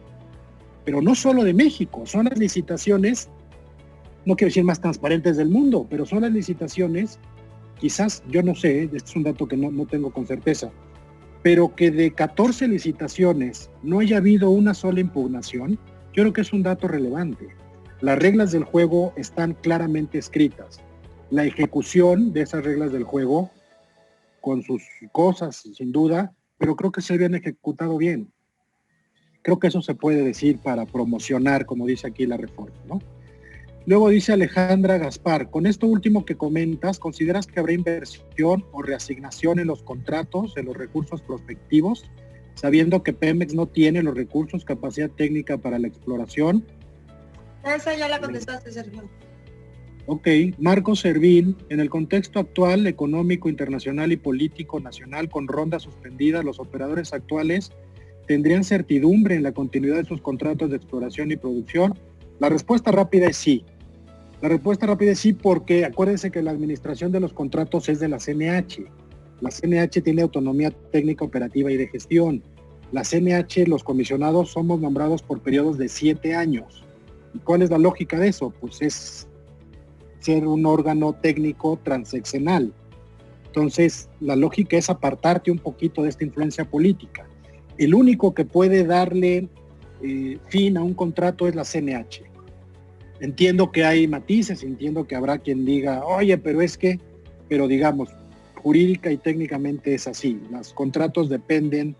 Pero no solo de México, son las licitaciones, no quiero decir más transparentes del mundo, pero son las licitaciones, quizás, yo no sé, este es un dato que no tengo con certeza, pero que de 14 licitaciones no haya habido una sola impugnación, yo creo que es un dato relevante. Las reglas del juego están claramente escritas. La ejecución de esas reglas del juego, con sus cosas, sin duda, pero creo que se habían ejecutado bien. Creo que eso se puede decir para promocionar, como dice aquí la reforma, ¿no? Luego dice Alejandra Gaspar, con esto último que comentas, ¿consideras que habrá inversión o reasignación en los contratos de los recursos prospectivos, sabiendo que Pemex no tiene los recursos, capacidad técnica para la exploración? Esa ya la contestaste, Sergio. Ok, Marco Servín, en el contexto actual, económico, internacional y político nacional, con ronda suspendida, los operadores actuales tendrían certidumbre en la continuidad de sus contratos de exploración y producción. La respuesta rápida es sí. La respuesta rápida es sí porque acuérdense que la administración de los contratos es de la CNH. La CNH tiene autonomía técnica, operativa y de gestión. La CNH, los comisionados somos nombrados por periodos de 7 años. ¿Y cuál es la lógica de eso? Pues es ser un órgano técnico transeccional. Entonces, la lógica es apartarte un poquito de esta influencia política. El único que puede darle fin a un contrato es la CNH. Entiendo que hay matices, entiendo que habrá quien diga, oye, pero digamos, jurídica y técnicamente es así. Los contratos dependen,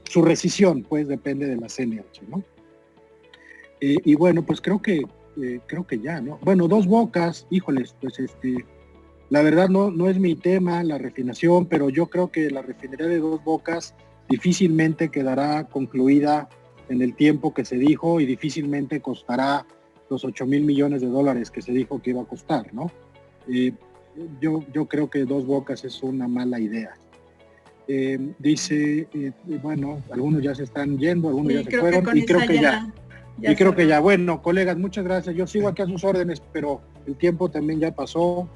su rescisión pues depende de la CNH, ¿no? Y bueno, pues creo que ya, ¿no? Bueno, Dos Bocas, híjoles, pues la verdad no es mi tema, la refinación, pero yo creo que la refinería de Dos Bocas difícilmente quedará concluida en el tiempo que se dijo y difícilmente costará los 8,000 millones de dólares que se dijo que iba a costar, ¿no? Yo creo que Dos Bocas es una mala idea. Dice, bueno, algunos ya se están yendo, algunos ya se creo fueron, que y creo que ya. creo que ya. Bueno, colegas, muchas gracias. Yo sigo aquí a sus órdenes, pero el tiempo también ya pasó.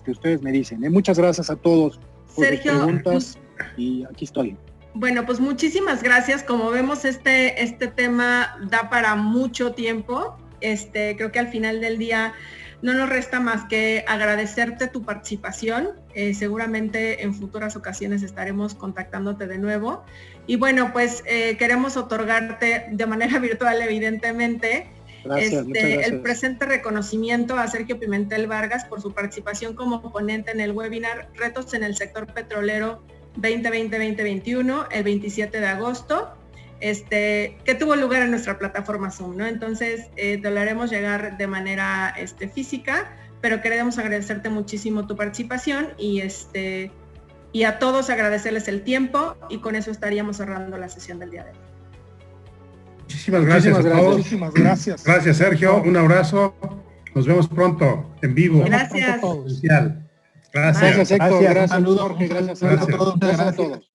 Ustedes me dicen. Muchas gracias a todos por Sergio, sus preguntas y aquí estoy. Bueno, pues muchísimas gracias. Como vemos, este tema da para mucho tiempo. Creo que al final del día no nos resta más que agradecerte tu participación. Seguramente en futuras ocasiones estaremos contactándote de nuevo. Y bueno, pues queremos otorgarte de manera virtual, evidentemente, Gracias, muchas gracias. el presente reconocimiento a Sergio Pimentel Vargas por su participación como ponente en el webinar Retos en el Sector Petrolero 2020-2021, el 27 de agosto. Que tuvo lugar en nuestra plataforma Zoom, ¿no? Entonces, te lo haremos llegar de manera física, pero queremos agradecerte muchísimo tu participación y a todos agradecerles el tiempo, y con eso estaríamos cerrando la sesión del día de hoy. Muchísimas gracias a todos. Muchísimas gracias. Gracias, Sergio. Un abrazo. Nos vemos pronto, en vivo. Gracias. Especial. Gracias. Gracias, Héctor. Gracias. Gracias, Saludos. Jorge. Gracias, Gracias. Gracias a todos.